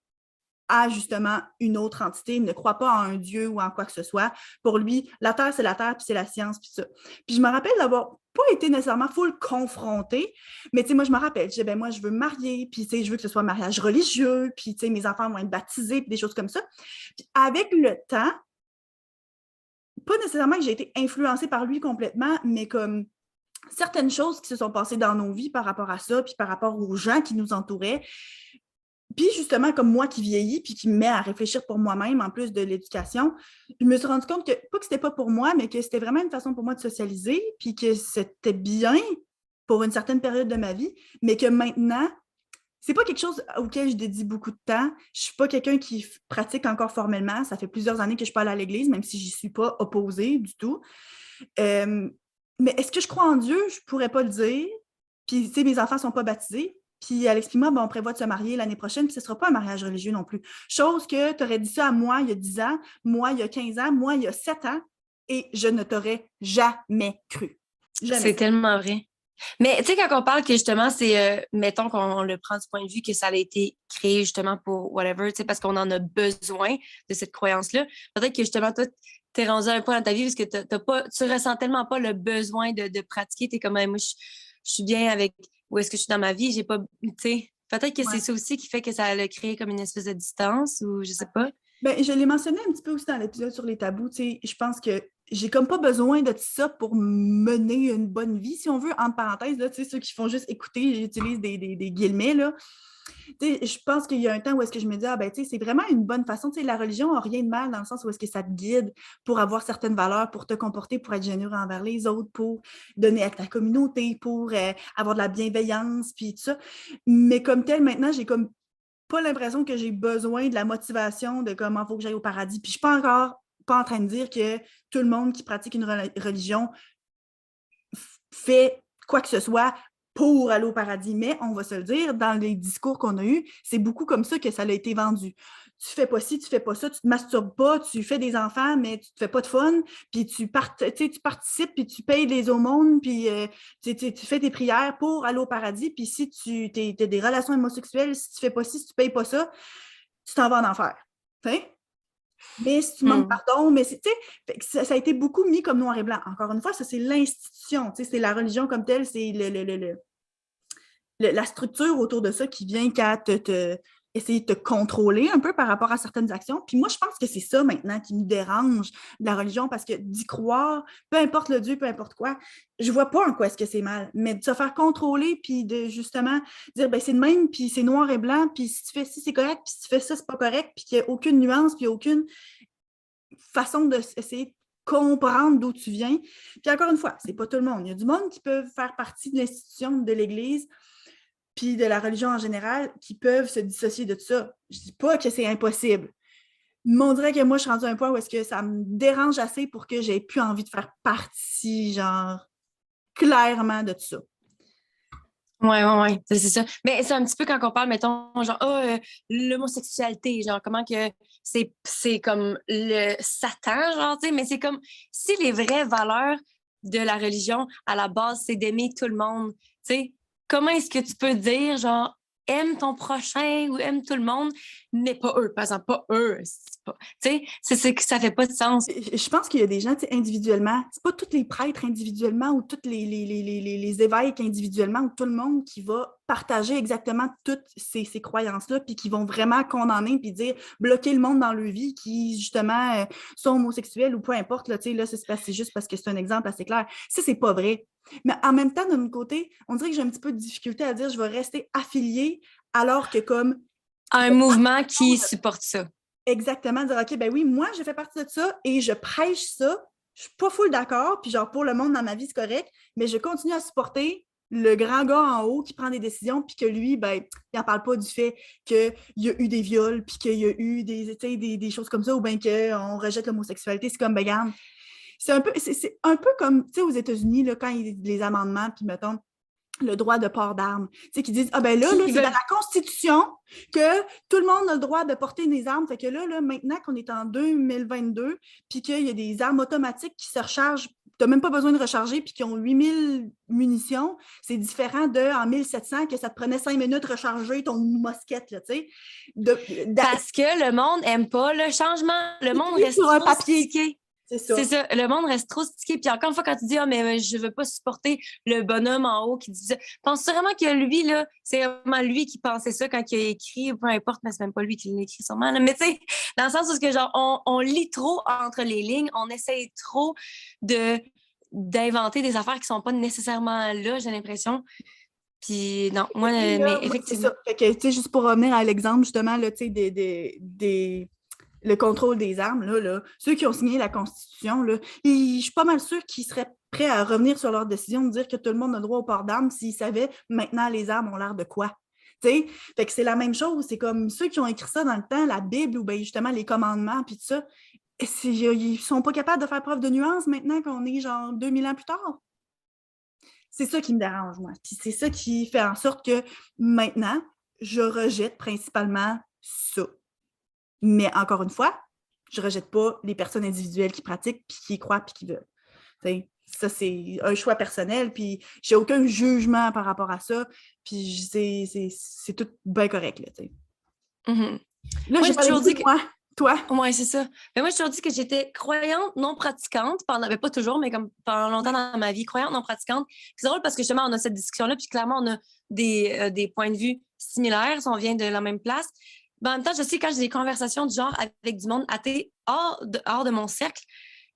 à justement une autre entité, il ne croit pas en un Dieu ou en quoi que ce soit. Pour lui, la Terre, puis c'est la science, puis ça. Puis je me rappelle d'avoir pas été nécessairement full confrontée, mais tu sais, moi, je me rappelle, je disais, ben moi, je veux me marier, puis tu sais, je veux que ce soit un mariage religieux, puis tu sais, mes enfants vont être baptisés, puis des choses comme ça. Puis avec le temps, pas nécessairement que j'ai été influencée par lui complètement, mais comme certaines choses qui se sont passées dans nos vies par rapport à ça, puis par rapport aux gens qui nous entouraient. Puis justement, comme moi qui vieillis, puis qui me met à réfléchir pour moi-même, en plus de l'éducation, je me suis rendu compte que, pas que c'était pas pour moi, mais que c'était vraiment une façon pour moi de socialiser, puis que c'était bien pour une certaine période de ma vie, mais que maintenant, c'est pas quelque chose auquel je dédie beaucoup de temps. Je suis pas quelqu'un qui pratique encore formellement. Ça fait plusieurs années que je suis pas allée à l'église, même si j'y suis pas opposée du tout. Mais est-ce que je crois en Dieu? Je pourrais pas le dire. Puis, tu sais, mes enfants sont pas baptisés. Puis Alex et moi, ben, on prévoit de se marier l'année prochaine, puis ce ne sera pas un mariage religieux non plus. Chose que tu aurais dit ça à moi il y a 10 ans, moi il y a 15 ans, moi il y a 7 ans, et je ne t'aurais jamais cru. Jamais. C'est tellement vrai. Mais tu sais, quand on parle que justement, c'est, mettons qu'on le prend du point de vue que ça a été créé justement pour whatever, tu sais, parce qu'on en a besoin de cette croyance-là. Peut-être que justement, toi, t'es rendu à un point dans ta vie parce que tu ressens tellement pas le besoin de pratiquer. T'es comme, moi, je suis bien avec où est-ce que je suis dans ma vie. J'ai pas, tu sais, peut-être que c'est ça aussi qui fait que ça a créé comme une espèce de distance ou je sais pas. Ben, je l'ai mentionné un petit peu aussi dans l'épisode sur les tabous. Tu sais, je pense que j'ai comme pas besoin de ça pour mener une bonne vie, si on veut, entre parenthèses, là, tu sais, ceux qui font juste écouter, j'utilise des guillemets, là. Tu sais, je pense qu'il y a un temps où est-ce que je me dis, ah ben, tu sais, c'est vraiment une bonne façon. Tu sais, la religion n'a rien de mal dans le sens où est-ce que ça te guide pour avoir certaines valeurs, pour te comporter, pour être généreux envers les autres, pour donner à ta communauté, pour avoir de la bienveillance, puis tout ça. Mais comme tel, maintenant, j'ai comme pas l'impression que j'ai besoin de la motivation de comment il faut que j'aille au paradis. Puis je suis pas en train de dire que tout le monde qui pratique une religion fait quoi que ce soit pour aller au paradis. Mais on va se le dire, dans les discours qu'on a eus, c'est beaucoup comme ça que ça a été vendu. Tu fais pas ci, tu fais pas ça, tu te masturbes pas, tu fais des enfants, mais tu te fais pas de fun, puis tu participes, puis tu payes les aumônes, puis tu fais tes prières pour aller au paradis, puis si tu as des relations homosexuelles, si tu fais pas ci, si tu payes pas ça, tu t'en vas en enfer. T'sais? Mais si tu demandes pardon, mais ça a été beaucoup mis comme noir et blanc. Encore une fois, ça, c'est l'institution, c'est la religion comme telle, c'est la structure autour de ça qui vient qu'à essayer de te contrôler un peu par rapport à certaines actions. Puis moi, je pense que c'est ça maintenant qui me dérange de la religion, parce que d'y croire, peu importe le Dieu, peu importe quoi, je vois pas en quoi est-ce que c'est mal, mais de se faire contrôler, puis de justement dire, ben c'est de même, puis c'est noir et blanc, puis si tu fais ci, c'est correct, puis si tu fais ça, c'est pas correct, puis qu'il n'y a aucune nuance, puis aucune façon d'essayer de comprendre d'où tu viens. Puis encore une fois, c'est pas tout le monde. Il y a du monde qui peut faire partie de l'institution de l'Église, puis de la religion en général, qui peuvent se dissocier de tout ça. Je dis pas que c'est impossible. Mais on dirait que moi, je suis rendue à un point où est-ce que ça me dérange assez pour que j'ai plus envie de faire partie, genre, clairement de tout ça. Ouais, c'est ça. Mais c'est un petit peu quand on parle, mettons, genre, l'homosexualité, genre, comment que c'est comme le Satan, genre, tu sais, mais c'est comme si les vraies valeurs de la religion, à la base, c'est d'aimer tout le monde, tu sais, comment est-ce que tu peux dire, genre, aime ton prochain ou aime tout le monde, mais pas eux, par exemple, pas eux. Tu sais, c'est que ça fait pas de sens. Je pense qu'il y a des gens, individuellement, c'est pas tous les prêtres individuellement ou tous les évêques individuellement ou tout le monde qui va partager exactement toutes ces croyances-là, puis qui vont vraiment condamner puis dire, bloquer le monde dans leur vie, qui justement sont homosexuels ou peu importe, là, c'est juste parce que c'est un exemple assez clair. Ça, c'est pas vrai. Mais en même temps, de notre côté, on dirait que j'ai un petit peu de difficulté à dire je vais rester affiliée alors que comme... Un mouvement qui supporte ça. Exactement, dire OK, ben oui, moi, je fais partie de ça et je prêche ça. Je suis pas full d'accord, puis genre pour le monde dans ma vie, c'est correct, mais je continue à supporter le grand gars en haut qui prend des décisions, puis que lui, ben, il n'en parle pas du fait qu'il y a eu des viols, puis qu'il y a eu des choses comme ça, ou bien qu'on rejette l'homosexualité. C'est comme, ben, regarde, c'est un peu comme, tu sais, aux États-Unis, là, quand il y a les amendements, puis mettons, le droit de port d'armes. Tu sais, qui disent, ah ben là, c'est dans la Constitution que tout le monde a le droit de porter des armes. Fait que là maintenant qu'on est en 2022, puis qu'il y a des armes automatiques qui se rechargent, tu n'as même pas besoin de recharger, puis qui ont 8000 munitions, c'est différent en 1700 que ça te prenait 5 minutes de recharger ton mousquet, là, tu sais. Parce que le monde n'aime pas le changement. Le monde reste sur un trop papier. stické. C'est ça. C'est ça. Le monde reste trop stické. Puis encore une fois, quand tu dis, mais je veux pas supporter le bonhomme en haut qui dit ça, penses-tu vraiment que lui, là, c'est vraiment lui qui pensait ça quand il a écrit, peu importe, mais c'est même pas lui qui l'a écrit sûrement. Là. Mais tu sais, dans le sens où genre, on lit trop entre les lignes, on essaye trop d'inventer des affaires qui sont pas nécessairement là, j'ai l'impression. Puis non, moi, mais effectivement. C'est ça. Fait que, juste pour revenir à l'exemple, justement, là, le contrôle des armes, là, ceux qui ont signé la Constitution, là, je suis pas mal sûre qu'ils seraient prêts à revenir sur leur décision de dire que tout le monde a droit au port d'armes s'ils savaient maintenant les armes ont l'air de quoi. T'sais? Fait que c'est la même chose. C'est comme ceux qui ont écrit ça dans le temps, la Bible ou bien justement les commandements, puis tout ça, ils sont pas capables de faire preuve de nuance maintenant qu'on est genre 2000 ans plus tard. C'est ça qui me dérange, moi. Puis c'est ça qui fait en sorte que maintenant, je rejette principalement ça. Mais encore une fois, je ne rejette pas les personnes individuelles qui pratiquent, puis qui y croient, puis qui veulent. T'sais, ça, c'est un choix personnel, puis j'ai aucun jugement par rapport à ça, puis c'est tout bien correct. Là, Mm-hmm. Là, j'ai toujours dit que... Toi? Oui, c'est ça. Mais moi, je te dis que j'étais croyante non pratiquante pendant, pas toujours, mais comme pendant longtemps dans ma vie, croyante non pratiquante. C'est drôle parce que justement, on a cette discussion-là, puis clairement, on a des points de vue similaires, si on vient de la même place. Mais en même temps, je sais, quand j'ai des conversations du genre avec du monde athée hors de mon cercle,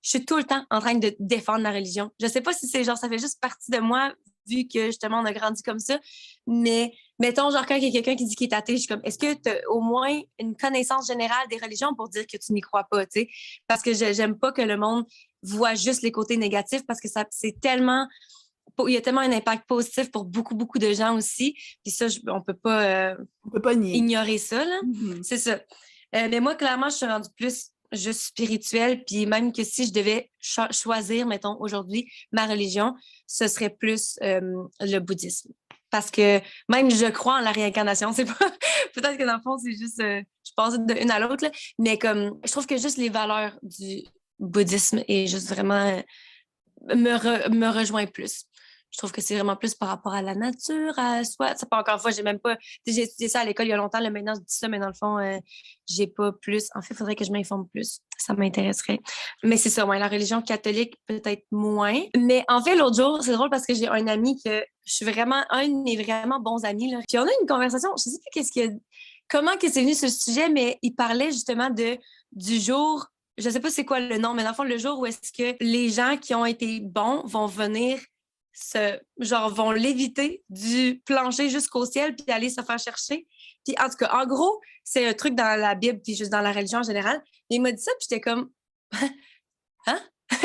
je suis tout le temps en train de défendre la religion. Je sais pas si c'est genre, ça fait juste partie de moi, vu que justement, on a grandi comme ça. Mais mettons, genre, quand il y a quelqu'un qui dit qu'il est athée, je suis comme, est-ce que tu as au moins une connaissance générale des religions pour dire que tu n'y crois pas, tu sais? Parce que j'aime pas que le monde voit juste les côtés négatifs parce que c'est tellement il y a tellement un impact positif pour beaucoup, beaucoup de gens aussi. Puis ça, on peut pas nier. ignorer ça, là. C'est ça. Mais moi, clairement, je suis rendue plus juste spirituelle. Puis même que si je devais choisir, mettons, aujourd'hui, ma religion, ce serait plus le bouddhisme. Parce que même je crois en la réincarnation. C'est pas... Peut-être que dans le fond, c'est juste... je passe d'une à l'autre, là. Mais comme je trouve que juste les valeurs du bouddhisme est juste vraiment... me rejoint plus. Je trouve que c'est vraiment plus par rapport à la nature, à soi. Ça, pas encore une fois, j'ai même pas... J'ai étudié ça à l'école il y a longtemps, là, maintenant je dis ça, mais dans le fond, j'ai pas plus... En fait, il faudrait que je m'informe plus. Ça m'intéresserait. Mais c'est ça, ouais, la religion catholique, peut-être moins. Mais en fait, l'autre jour, c'est drôle parce que j'ai un ami que je suis vraiment... Un de mes vraiment bons amis, là. Puis on a eu une conversation, je sais plus qu'est-ce qu'il a... Comment que c'est venu ce sujet, mais il parlait justement du jour... Je sais pas c'est quoi le nom, mais dans le fond, le jour où est-ce que les gens qui ont été bons vont venir vont léviter du plancher jusqu'au ciel puis aller se faire chercher. Puis en tout cas, en gros, c'est un truc dans la Bible puis juste dans la religion en général. Et il m'a dit ça puis j'étais comme hein?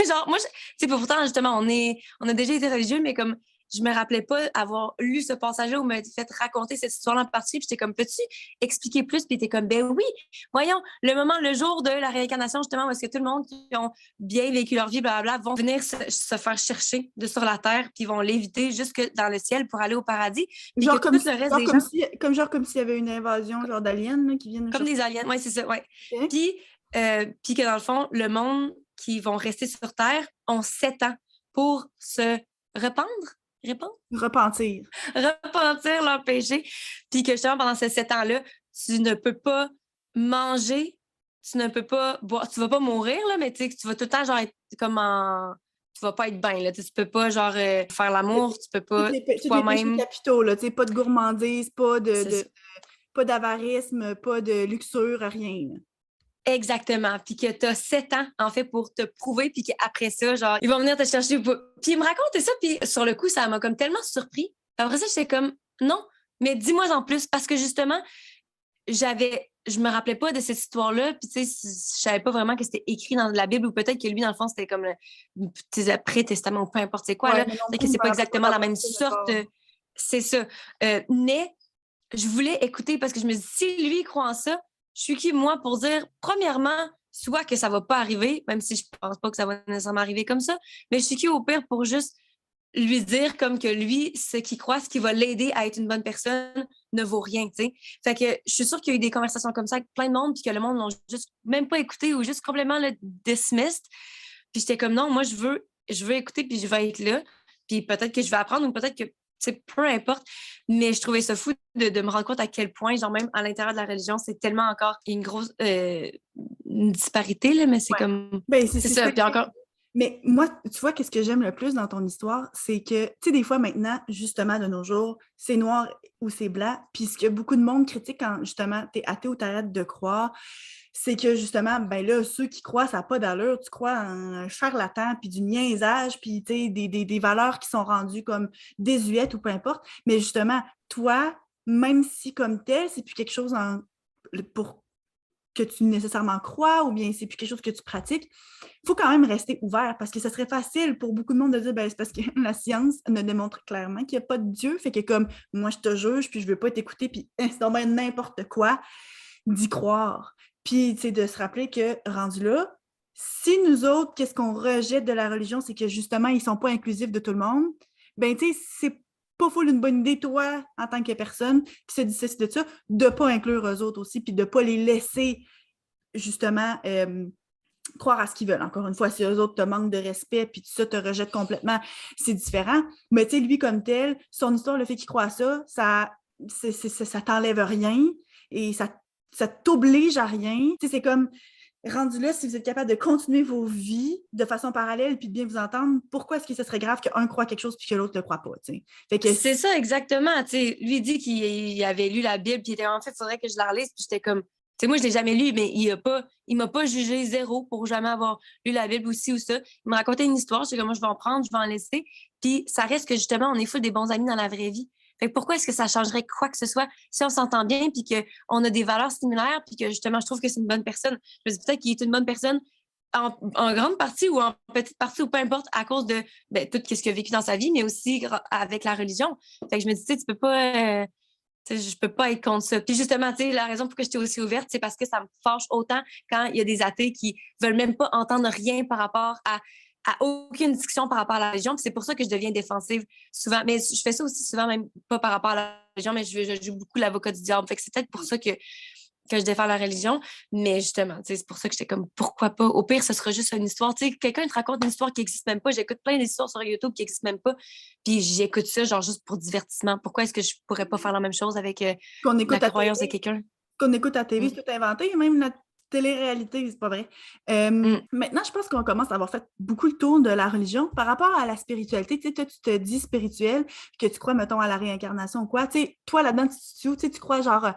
Genre moi tu sais pourtant justement on a déjà été religieux mais comme je me rappelais pas avoir lu ce passage-là ou me fait raconter cette histoire-là en particulier. Puis j'étais comme, peux-tu expliquer plus? Puis t'es comme, ben oui, voyons, le jour de la réincarnation, justement, où est-ce que tout le monde qui ont bien vécu leur vie, blablabla, vont venir se faire chercher de sur la terre, puis vont l'éviter jusque dans le ciel pour aller au paradis. Puis Genre que tout le reste des gens... comme s'il y avait une invasion genre d'aliens qui viennent... Comme des aliens, oui, c'est ça, oui. Okay. Puis que dans le fond, le monde qui vont rester sur Terre ont 7 ans pour se rependre. Repentir leur péché. Puis que justement, pendant ces 7 ans-là, tu ne peux pas manger, tu ne peux pas boire, tu vas pas mourir, là, mais tu sais, tu vas tout le temps genre être comme en... Tu vas pas être bien, là. Tu peux pas genre faire l'amour, tu peux pas toi-même... Tous les péchés capitaux, là, tu sais, pas de gourmandise, pas d'avarisme, pas de luxure, rien. Exactement. Puis que tu as 7 ans, en fait, pour te prouver, puis qu'après ça, genre, ils vont venir te chercher. Puis il me racontait ça, puis sur le coup, ça m'a comme tellement surpris. Puis après ça, j'étais comme, non, mais dis-moi en plus, parce que justement, je me rappelais pas de cette histoire-là, puis tu sais, je savais pas vraiment que c'était écrit dans la Bible, ou peut-être que lui, dans le fond, c'était comme le pré-testament, ou peu importe c'est quoi, ouais, là. Peut-être que c'est pas exactement la même sorte. C'est ça. Mais je voulais écouter, parce que je me dis, si lui croit en ça, je suis qui, moi, pour dire, premièrement, soit que ça va pas arriver, même si je pense pas que ça va nécessairement arriver comme ça, mais je suis qui, au pire, pour juste lui dire comme que lui, ce qu'il croit, ce qui va l'aider à être une bonne personne, ne vaut rien, tu sais. Fait que je suis sûre qu'il y a eu des conversations comme ça avec plein de monde, puis que le monde n'ont juste même pas écouté ou juste complètement le dismissed. Puis j'étais comme, non, moi, je veux écouter, puis je vais être là. Puis peut-être que je vais apprendre ou peut-être que peu importe, mais je trouvais ça fou de me rendre compte à quel point, genre même à l'intérieur de la religion, c'est tellement encore une grosse une disparité, là, mais c'est comme... Ben, c'est ça, puis encore... Mais moi, tu vois, qu'est-ce que j'aime le plus dans ton histoire, c'est que, tu sais, des fois maintenant, justement, de nos jours, c'est noir ou c'est blanc, puis ce que beaucoup de monde critique quand, justement, t'es athée ou t'arrêtes de croire, c'est que, justement, ben là, ceux qui croient, ça n'a pas d'allure, tu crois en un charlatan, puis du niaisage, puis, tu sais, des valeurs qui sont rendues comme désuètes ou peu importe, mais justement, toi, même si comme tel, c'est plus quelque chose pour que tu nécessairement crois ou bien c'est plus quelque chose que tu pratiques, il faut quand même rester ouvert parce que ce serait facile pour beaucoup de monde de dire ben, c'est parce que la science ne démontre clairement qu'il n'y a pas de Dieu, fait que comme moi je te juge puis je veux pas t'écouter puis c'est donc n'importe quoi d'y croire. Puis tu sais de se rappeler que rendu là, si nous autres, qu'est-ce qu'on rejette de la religion, c'est que justement ils sont pas inclusifs de tout le monde, ben tu sais c'est pas full une bonne idée, toi, en tant que personne qui se dissocie de ça, de ne pas inclure eux autres aussi, puis de ne pas les laisser, justement, croire à ce qu'ils veulent. Encore une fois, si eux autres te manquent de respect, puis tout ça te rejette complètement, c'est différent. Mais tu sais, lui, comme tel, son histoire, le fait qu'il croit à ça, ça t'enlève rien et ça t'oblige à rien. Tu sais, c'est comme... Rendu là, si vous êtes capable de continuer vos vies de façon parallèle puis de bien vous entendre, pourquoi est-ce que ce serait grave qu'un croit quelque chose puis que l'autre ne le croit pas? Fait que... C'est ça, exactement. T'sais, lui dit qu'il avait lu la Bible puis il était en fait, il faudrait que je la relise. Puis j'étais comme, moi, je ne l'ai jamais lu, mais il m'a pas jugé zéro pour jamais avoir lu la Bible aussi ou ça. Il m'a raconté une histoire. J'étais comme, moi, je vais en prendre, je vais en laisser. Puis ça reste que justement, on est full des bons amis dans la vraie vie. Fait que pourquoi est-ce que ça changerait quoi que ce soit si on s'entend bien puis qu'on a des valeurs similaires puis que justement, je trouve que c'est une bonne personne. Je me dis peut-être qu'il est une bonne personne en grande partie ou en petite partie ou peu importe à cause de tout ce qu'il a vécu dans sa vie, mais aussi avec la religion. Fait que je me dis, tu peux pas... je peux pas être contre ça. Puis justement, la raison pour laquelle j'étais aussi ouverte, c'est parce que ça me fâche autant quand il y a des athées qui veulent même pas entendre rien par rapport à aucune discussion par rapport à la religion. Puis c'est pour ça que je deviens défensive souvent. Mais je fais ça aussi souvent, même pas par rapport à la religion, mais je joue beaucoup l'avocat du diable. Fait que c'est peut-être pour ça que je défends la religion. Mais justement, c'est pour ça que j'étais comme, pourquoi pas? Au pire, ce sera juste une histoire. Quelqu'un te raconte une histoire qui n'existe même pas. J'écoute plein d'histoires sur YouTube qui n'existent même pas. Puis j'écoute ça, genre, juste pour divertissement. Pourquoi est-ce que je pourrais pas faire la même chose avec la croyance de quelqu'un? Qu'on écoute à la TV, c'est tout inventé. Même la télé-réalité, c'est pas vrai. Maintenant, je pense qu'on commence à avoir fait beaucoup le tour de la religion. Par rapport à la spiritualité, tu sais, toi, tu te dis spirituel, que tu crois, mettons, à la réincarnation ou quoi. Tu sais, toi, là-dedans, tu crois, genre...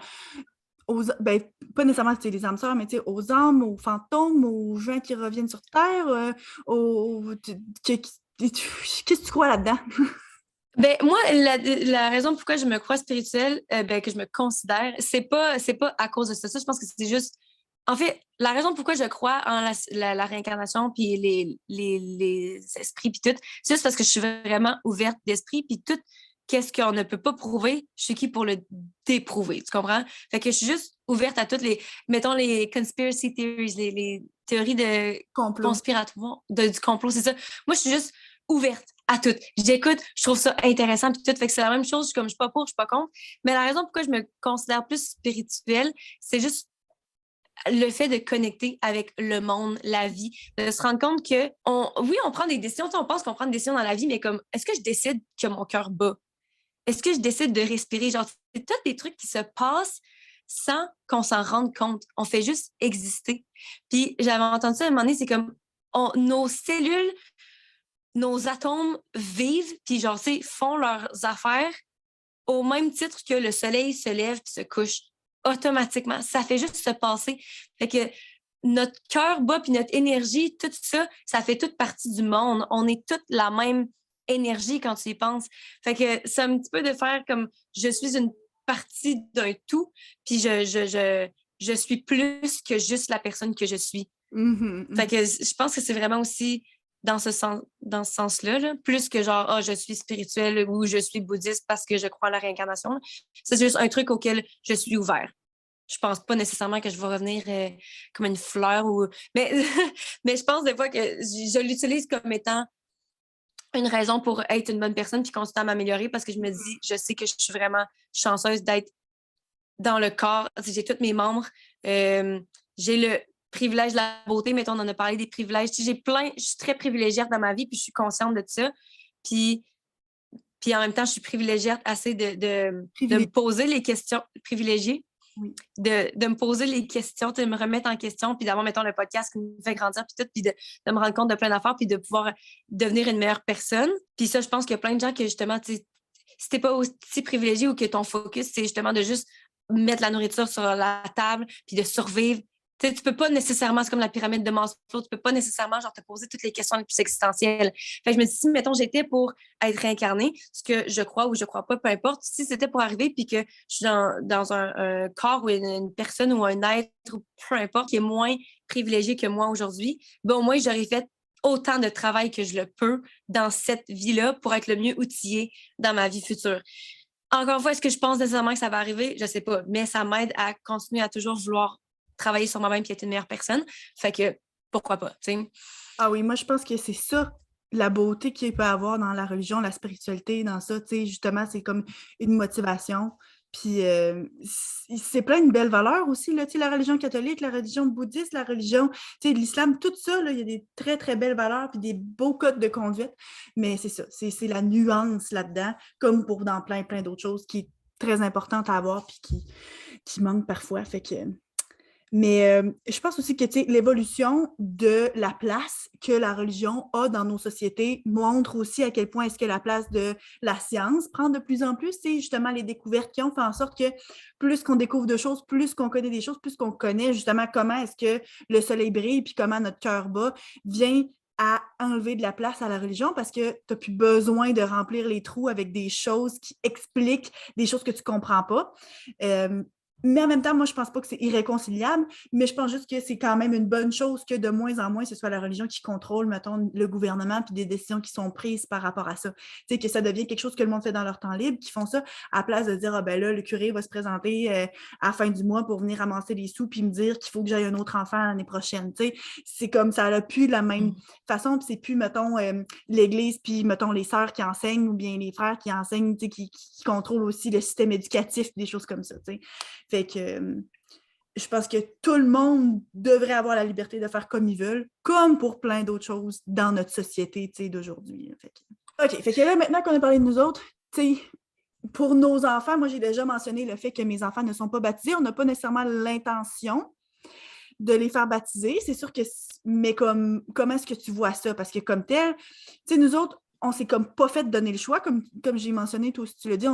pas nécessairement les âmes sœurs, mais aux âmes, aux fantômes, aux gens qui reviennent sur Terre, qu'est-ce que tu crois là-dedans? Moi, la raison pourquoi je me crois spirituelle, que je me considère, c'est pas à cause de ça. Je pense que c'est juste. En fait, la raison pourquoi je crois en la réincarnation puis les esprits puis tout, c'est juste parce que je suis vraiment ouverte d'esprit puis tout. Qu'est-ce qu'on ne peut pas prouver, je suis qui pour le déprouver, tu comprends? Fait que je suis juste ouverte à toutes mettons, les conspiracy theories, les théories de conspiratoires, du complot, c'est ça. Moi, je suis juste ouverte à tout. J'écoute, je trouve ça intéressant puis tout. Fait que c'est la même chose, comme je suis pas pour, je suis pas contre. Mais la raison pourquoi je me considère plus spirituelle, c'est juste le fait de connecter avec le monde, la vie, de se rendre compte que, oui, on prend des décisions, on pense qu'on prend des décisions dans la vie, mais comme, est-ce que je décide que mon cœur bat? Est-ce que je décide de respirer? Genre, c'est tous des trucs qui se passent sans qu'on s'en rende compte. On fait juste exister. Puis j'avais entendu ça à un moment donné, c'est comme nos cellules, nos atomes vivent, puis genre, font leurs affaires au même titre que le soleil se lève puis se couche automatiquement. Ça fait juste se passer. Fait que notre cœur bat puis notre énergie, tout ça, ça fait toute partie du monde. On est toute la même énergie quand tu y penses. Fait que c'est un petit peu de faire comme je suis une partie d'un tout, puis je suis plus que juste la personne que je suis. Fait que je pense que c'est vraiment aussi dans ce sens-là, là, plus que genre, je suis spirituelle ou je suis bouddhiste parce que je crois à la réincarnation. C'est juste un truc auquel je suis ouvert. Je pense pas nécessairement que je vais revenir comme une fleur mais mais je pense des fois que je l'utilise comme étant une raison pour être une bonne personne puis continuer à m'améliorer parce que je me dis, je sais que je suis vraiment chanceuse d'être dans le corps. J'ai tous mes membres. J'ai le privilège de la beauté, mettons, on en a parlé des privilèges. Je suis très privilégiée dans ma vie, puis je suis consciente de ça. Puis en même temps, je suis privilégiée assez de me poser les questions. Privilégiée. Oui. De me poser les questions, de me remettre en question, puis d'avoir, mettons, le podcast qui me fait grandir, puis tout, puis de me rendre compte de plein d'affaires, puis de pouvoir devenir une meilleure personne. Puis ça, je pense qu'il y a plein de gens que, justement, si t'es pas aussi privilégié ou que ton focus, c'est justement de juste mettre la nourriture sur la table, puis de survivre. Tu peux pas nécessairement, c'est comme la pyramide de Maslow, tu peux pas nécessairement genre, te poser toutes les questions les plus existentielles. Fait que je me dis, si, mettons, j'étais pour être réincarnée, ce que je crois ou je crois pas, peu importe, si c'était pour arriver puis que je suis dans un corps ou une personne ou un être, ou peu importe, qui est moins privilégié que moi aujourd'hui, ben au moins, j'aurais fait autant de travail que je le peux dans cette vie-là pour être le mieux outillée dans ma vie future. Encore une fois, est-ce que je pense nécessairement que ça va arriver? Je sais pas, mais ça m'aide à continuer à toujours vouloir travailler sur moi-même et être une meilleure personne. Fait que, pourquoi pas, tu sais? Ah oui, moi, je pense que c'est ça, la beauté qu'il peut avoir dans la religion, la spiritualité, dans ça, tu sais, justement, c'est comme une motivation. Puis, c'est plein de belles valeurs aussi, là, tu sais, la religion catholique, la religion bouddhiste, la religion, tu sais, l'islam, tout ça, là, il y a des très, très belles valeurs puis des beaux codes de conduite. Mais c'est ça, c'est la nuance là-dedans, comme pour dans plein, plein d'autres choses qui est très importante à avoir puis qui manque parfois. Fait que... Mais je pense aussi que l'évolution de la place que la religion a dans nos sociétés montre aussi à quel point est-ce que la place de la science prend de plus en plus. C'est justement les découvertes qui ont fait en sorte que plus qu'on découvre de choses, plus qu'on connaît des choses, plus qu'on connaît justement comment est-ce que le soleil brille puis comment notre cœur bat, vient à enlever de la place à la religion parce que tu n'as plus besoin de remplir les trous avec des choses qui expliquent des choses que tu ne comprends pas. Mais en même temps, moi, je pense pas que c'est irréconciliable, mais je pense juste que c'est quand même une bonne chose que de moins en moins, ce soit la religion qui contrôle, mettons, le gouvernement puis des décisions qui sont prises par rapport à ça. Tu sais, que ça devient quelque chose que le monde fait dans leur temps libre, qui font ça à la place de dire, ah ben là, le curé va se présenter à la fin du mois pour venir ramasser les sous puis me dire qu'il faut que j'aille un autre enfant l'année prochaine. Tu sais, c'est comme ça n'a plus de la même façon, puis c'est plus, mettons, l'Église puis, mettons, les sœurs qui enseignent ou bien les frères qui enseignent, tu sais, qui contrôlent aussi le système éducatif, des choses comme ça, tu sais. Fait que je pense que tout le monde devrait avoir la liberté de faire comme ils veulent, comme pour plein d'autres choses dans notre société d'aujourd'hui. OK, fait que là, maintenant qu'on a parlé de nous autres, pour nos enfants, moi, j'ai déjà mentionné le fait que mes enfants ne sont pas baptisés. On n'a pas nécessairement l'intention de les faire baptiser. C'est sûr que... Mais comment est-ce que tu vois ça? Parce que comme tel, nous autres, on s'est comme pas fait donner le choix, comme j'ai mentionné, toi aussi tu l'as dit,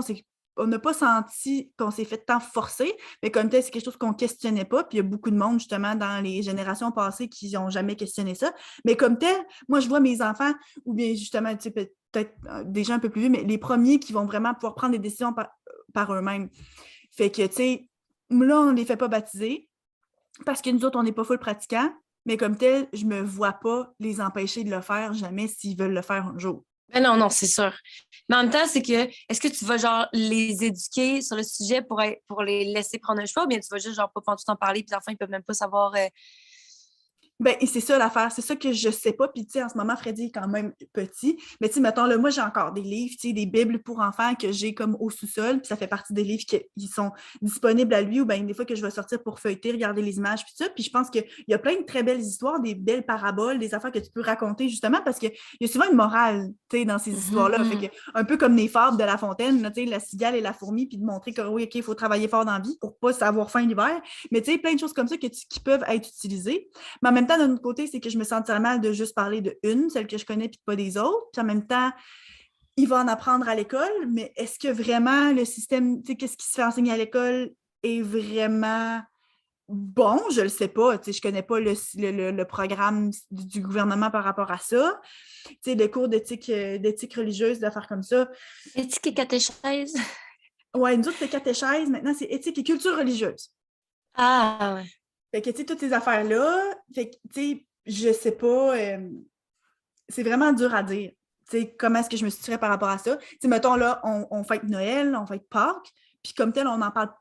on n'a pas senti qu'on s'est fait tant forcer, mais comme tel, c'est quelque chose qu'on ne questionnait pas. Puis il y a beaucoup de monde, justement, dans les générations passées qui n'ont jamais questionné ça. Mais comme tel, moi, je vois mes enfants, ou bien justement, peut-être des gens un peu plus vieux, mais les premiers qui vont vraiment pouvoir prendre des décisions par eux-mêmes. Fait que, tu sais, là, on ne les fait pas baptiser parce que nous autres, on n'est pas full pratiquants, mais comme tel, je ne me vois pas les empêcher de le faire jamais s'ils veulent le faire un jour. Mais non, c'est sûr. Mais en même temps, c'est que, est-ce que tu vas genre les éduquer sur le sujet pour les laisser prendre un choix ou bien tu vas juste genre pas prendre tout le temps parler puis les enfants, ils peuvent même pas savoir. Ben, et c'est ça l'affaire, c'est ça que je sais pas. Puis, tu sais, en ce moment, Freddy est quand même petit. Mais, tu sais, mettons, là, moi, j'ai encore des livres, tu sais, des Bibles pour enfants que j'ai comme au sous-sol. Puis, ça fait partie des livres qui sont disponibles à lui ou bien des fois que je vais sortir pour feuilleter, regarder les images, puis ça. Puis, je pense qu'il y a plein de très belles histoires, des belles paraboles, des affaires que tu peux raconter, justement, parce qu'il y a souvent une morale, tu sais, dans ces histoires-là. Fait que, un peu comme les fables de La Fontaine, là, tu sais, la cigale et la fourmi, puis de montrer que, oui, OK, il faut travailler fort dans la vie pour pas savoir faim l'hiver. Mais, tu sais, plein de choses comme ça qui peuvent être utilisées. Mais en même temps, d'un autre côté, c'est que je me sentirais mal de juste parler de une, celle que je connais, puis pas des autres. Puis en même temps, il va en apprendre à l'école, mais est-ce que vraiment le système, tu sais, qu'est-ce qui se fait enseigner à l'école est vraiment bon? Je le sais pas. Tu sais, je connais pas le programme du gouvernement par rapport à ça. Tu sais, des cours d'éthique religieuse, d'affaires comme ça. Éthique et catéchèse. Ouais, nous autres, c'est catéchèse. Maintenant, c'est éthique et culture religieuse. Ah, ouais. Fait que, tu sais, toutes ces affaires-là, fait que, tu sais, je sais pas, c'est vraiment dur à dire. Tu sais, comment est-ce que je me situerais par rapport à ça? Tu sais, mettons, là, on fête Noël, on fête Pâques, puis comme tel, on n'en parle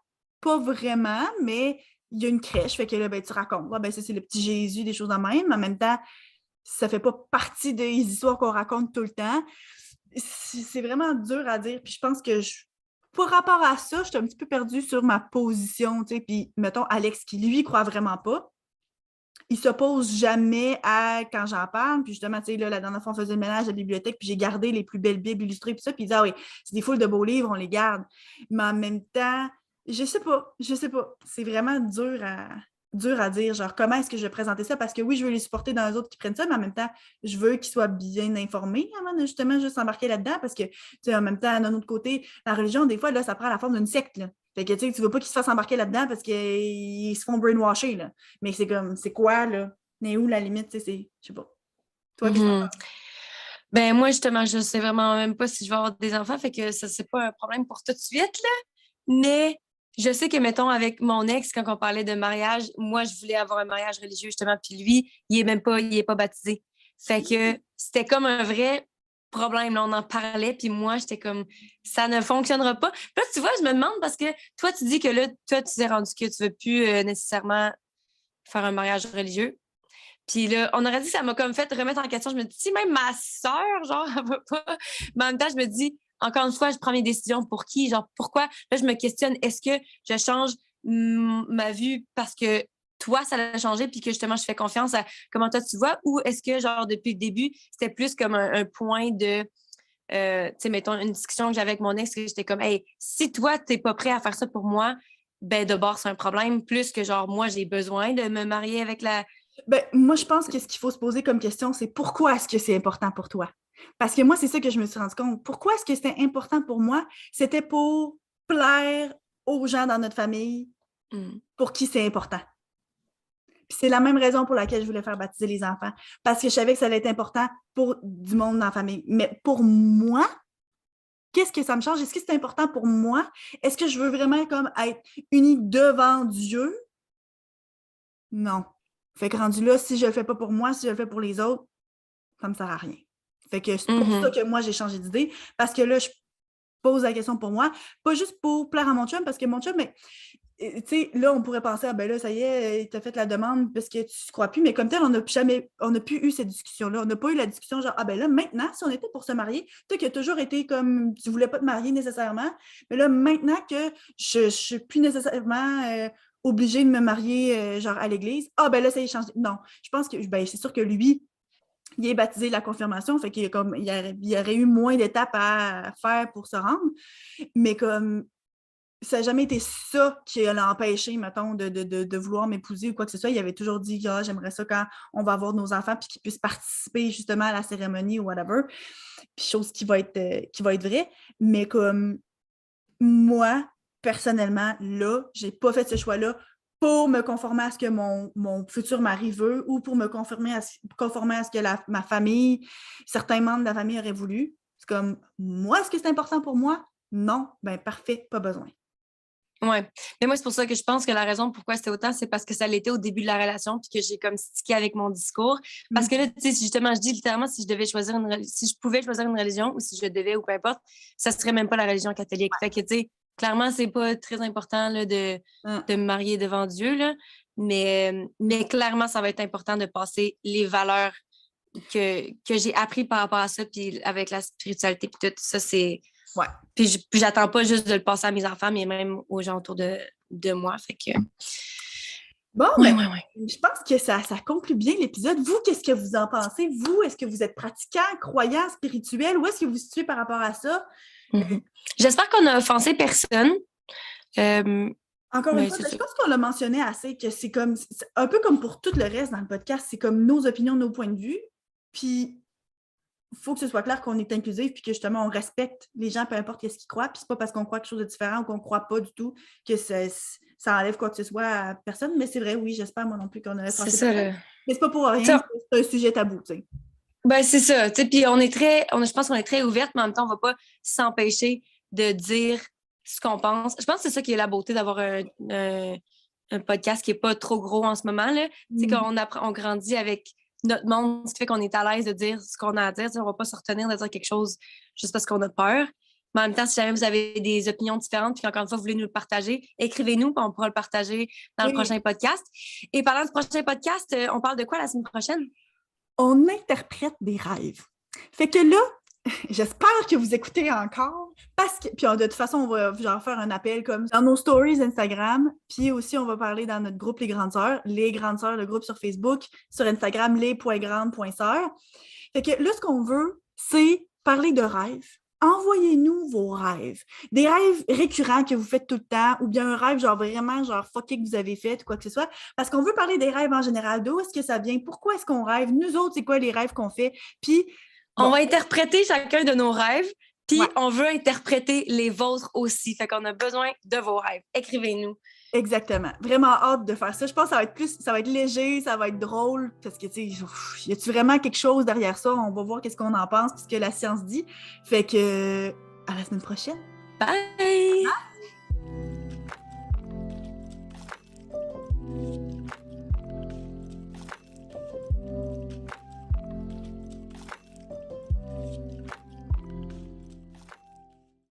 pas vraiment, mais il y a une crèche, fait que là, ben, tu racontes, ah, ben, ça, c'est le petit Jésus, des choses de même, mais en même temps, ça fait pas partie des histoires qu'on raconte tout le temps. C'est vraiment dur à dire, puis je pense que par rapport à ça, je suis un petit peu perdue sur ma position, tu sais, puis mettons, Alex, qui lui croit vraiment pas, il s'oppose jamais à quand j'en parle. Puis justement, tu sais, là, la dernière fois, on faisait le ménage à la bibliothèque, puis j'ai gardé les plus belles Bibles illustrées, puis ça, puis il dit, ah oui, c'est des foules de beaux livres, on les garde. Mais en même temps, je sais pas. C'est vraiment dur à dire, genre, comment est-ce que je vais présenter ça? Parce que oui, je veux les supporter dans les autres qui prennent ça, mais en même temps, je veux qu'ils soient bien informés avant de justement juste s'embarquer là-dedans, parce que, tu sais, en même temps, d'un autre côté, la religion, des fois, là, ça prend la forme d'une secte, là. Fait que, tu sais, tu veux pas qu'ils se fassent embarquer là-dedans parce qu'ils se font brainwasher, là. Mais c'est comme, c'est quoi, là? Mais où la limite, tu sais, je sais pas. Toi, qu'est-ce que t'en penses? Ben, moi, justement, je sais vraiment même pas si je vais avoir des enfants, fait que ça, c'est pas un problème pour tout de suite, là. Mais je sais que, mettons, avec mon ex, quand on parlait de mariage, moi, je voulais avoir un mariage religieux, justement, puis lui, il est pas baptisé. Fait que c'était comme un vrai problème, là. On en parlait, puis moi, j'étais comme, ça ne fonctionnera pas. Puis là, tu vois, je me demande parce que toi, tu dis que là, toi, tu t'es rendu que tu veux plus nécessairement faire un mariage religieux. Puis là, on aurait dit que ça m'a comme fait remettre en question. Je me dis, si même ma sœur, genre, elle va pas. Mais en même temps, je me dis, encore une fois, je prends mes décisions pour qui? Genre, pourquoi? Là, je me questionne, est-ce que je change ma vue parce que toi, ça l'a changé puis que justement, je fais confiance à comment toi tu vois? Ou est-ce que, genre, depuis le début, c'était plus comme un point de, tu sais, mettons, une discussion que j'avais avec mon ex, que j'étais comme, hey, si toi, t'es pas prêt à faire ça pour moi, ben, de bord, c'est un problème. Plus que, genre, moi, j'ai besoin de me marier avec la. Ben, moi, je pense que ce qu'il faut se poser comme question, c'est pourquoi est-ce que c'est important pour toi? Parce que moi, c'est ça que je me suis rendu compte. Pourquoi est-ce que c'était important pour moi? C'était pour plaire aux gens dans notre famille pour qui c'est important. Puis c'est la même raison pour laquelle je voulais faire baptiser les enfants. Parce que je savais que ça allait être important pour du monde dans la famille. Mais pour moi, qu'est-ce que ça me change? Est-ce que c'est important pour moi? Est-ce que je veux vraiment comme être unie devant Dieu? Non. Fait que rendu là, si je le fais pas pour moi, si je le fais pour les autres, ça me sert à rien. Fait que c'est pour ça que moi, j'ai changé d'idée, parce que là, je pose la question pour moi, pas juste pour plaire à mon chum, parce que mon chum, mais tu sais, là, on pourrait penser, ah ben là, ça y est, tu as fait la demande parce que tu ne crois plus, mais comme tel, on n'a plus eu cette discussion-là. On n'a pas eu la discussion genre, ah ben là, maintenant, si on était pour se marier, toi qui as toujours été comme, tu ne voulais pas te marier nécessairement, mais là, maintenant que je ne suis plus nécessairement obligée de me marier genre à l'église, ah ben là, ça y est changé. Non, je pense que, ben, c'est sûr que lui, il est baptisé la confirmation, fait qu'il y aurait eu moins d'étapes à faire pour se rendre, mais comme ça n'a jamais été ça qui l'a empêché, mettons, de vouloir m'épouser ou quoi que ce soit. Il avait toujours dit, ah, j'aimerais ça quand on va avoir nos enfants puis qu'ils puissent participer justement à la cérémonie ou whatever. Puis chose qui va être vraie. Mais comme moi, personnellement, là, j'ai pas fait ce choix-là pour me conformer à ce que mon futur mari veut ou pour me conformer à ce que ma famille, certains membres de la famille auraient voulu. C'est comme, moi, est-ce que c'est important pour moi? Non. Ben parfait, pas besoin. Oui. Mais moi, c'est pour ça que je pense que la raison pourquoi c'était autant, c'est parce que ça l'était au début de la relation puis que j'ai comme stické avec mon discours. Parce que là, tu sais, justement, je dis littéralement, si je pouvais choisir une religion ou si je devais ou peu importe, ça serait même pas la religion catholique. Fait que, tu sais, clairement, c'est pas très important là, de me marier devant Dieu, là. Mais clairement, ça va être important de passer les valeurs que j'ai appris par rapport à ça puis avec la spiritualité puis tout ça, c'est... Ouais. Puis j'attends pas juste de le passer à mes enfants, mais même aux gens autour de moi. Fait que... Bon, ouais. Je pense que ça conclut bien l'épisode. Vous, qu'est-ce que vous en pensez? Vous, est-ce que vous êtes pratiquant, croyant, spirituel? Où est-ce que vous vous situez par rapport à ça? J'espère qu'on a offensé personne. Encore une fois, je pense qu'on l'a mentionné assez, que c'est comme un peu comme pour tout le reste dans le podcast, c'est comme nos opinions, nos points de vue. Puis il faut que ce soit clair qu'on est inclusif puis que justement on respecte les gens, peu importe ce qu'ils croient. Puis c'est pas parce qu'on croit quelque chose de différent ou qu'on croit pas du tout que ça enlève quoi que ce soit à personne. Mais c'est vrai, oui, j'espère moi non plus qu'on aurait pensé. C'est ça. Mais c'est pas pour rien, c'est un sujet tabou, tu sais. Ben c'est ça. Puis je pense qu'on est très ouverte, mais en même temps, on va pas s'empêcher de dire ce qu'on pense. Je pense que c'est ça qui est la beauté d'avoir un podcast qui est pas trop gros en ce moment, là. C'est qu'on on grandit avec notre monde, ce qui fait qu'on est à l'aise de dire ce qu'on a à dire. On ne va pas se retenir de dire quelque chose juste parce qu'on a peur. Mais en même temps, si jamais vous avez des opinions différentes puis qu'encore une fois, vous voulez nous le partager, écrivez-nous puis on pourra le partager dans le prochain podcast. Et parlant du prochain podcast, on parle de quoi la semaine prochaine? On interprète des rêves. Fait que là, j'espère que vous écoutez encore parce que, puis de toute façon, on va genre faire un appel comme dans nos stories Instagram, puis aussi on va parler dans notre groupe Les Grandes Sœurs, le groupe sur Facebook, sur Instagram, les.grandes.sœurs. Fait que là, ce qu'on veut, c'est parler de rêves. Envoyez-nous vos rêves. Des rêves récurrents que vous faites tout le temps ou bien un rêve genre vraiment genre fucké que vous avez fait ou quoi que ce soit. Parce qu'on veut parler des rêves en général. D'où est-ce que ça vient? Pourquoi est-ce qu'on rêve? Nous autres, c'est quoi les rêves qu'on fait? Puis on va interpréter chacun de nos rêves, puis on veut interpréter les vôtres aussi. Fait qu'on a besoin de vos rêves. Écrivez-nous. Exactement. Vraiment hâte de faire ça. Je pense que ça va être léger, ça va être drôle, parce que, tu sais, y a-tu vraiment quelque chose derrière ça? On va voir qu'est-ce qu'on en pense, puis ce que la science dit. Fait que, à la semaine prochaine. Bye!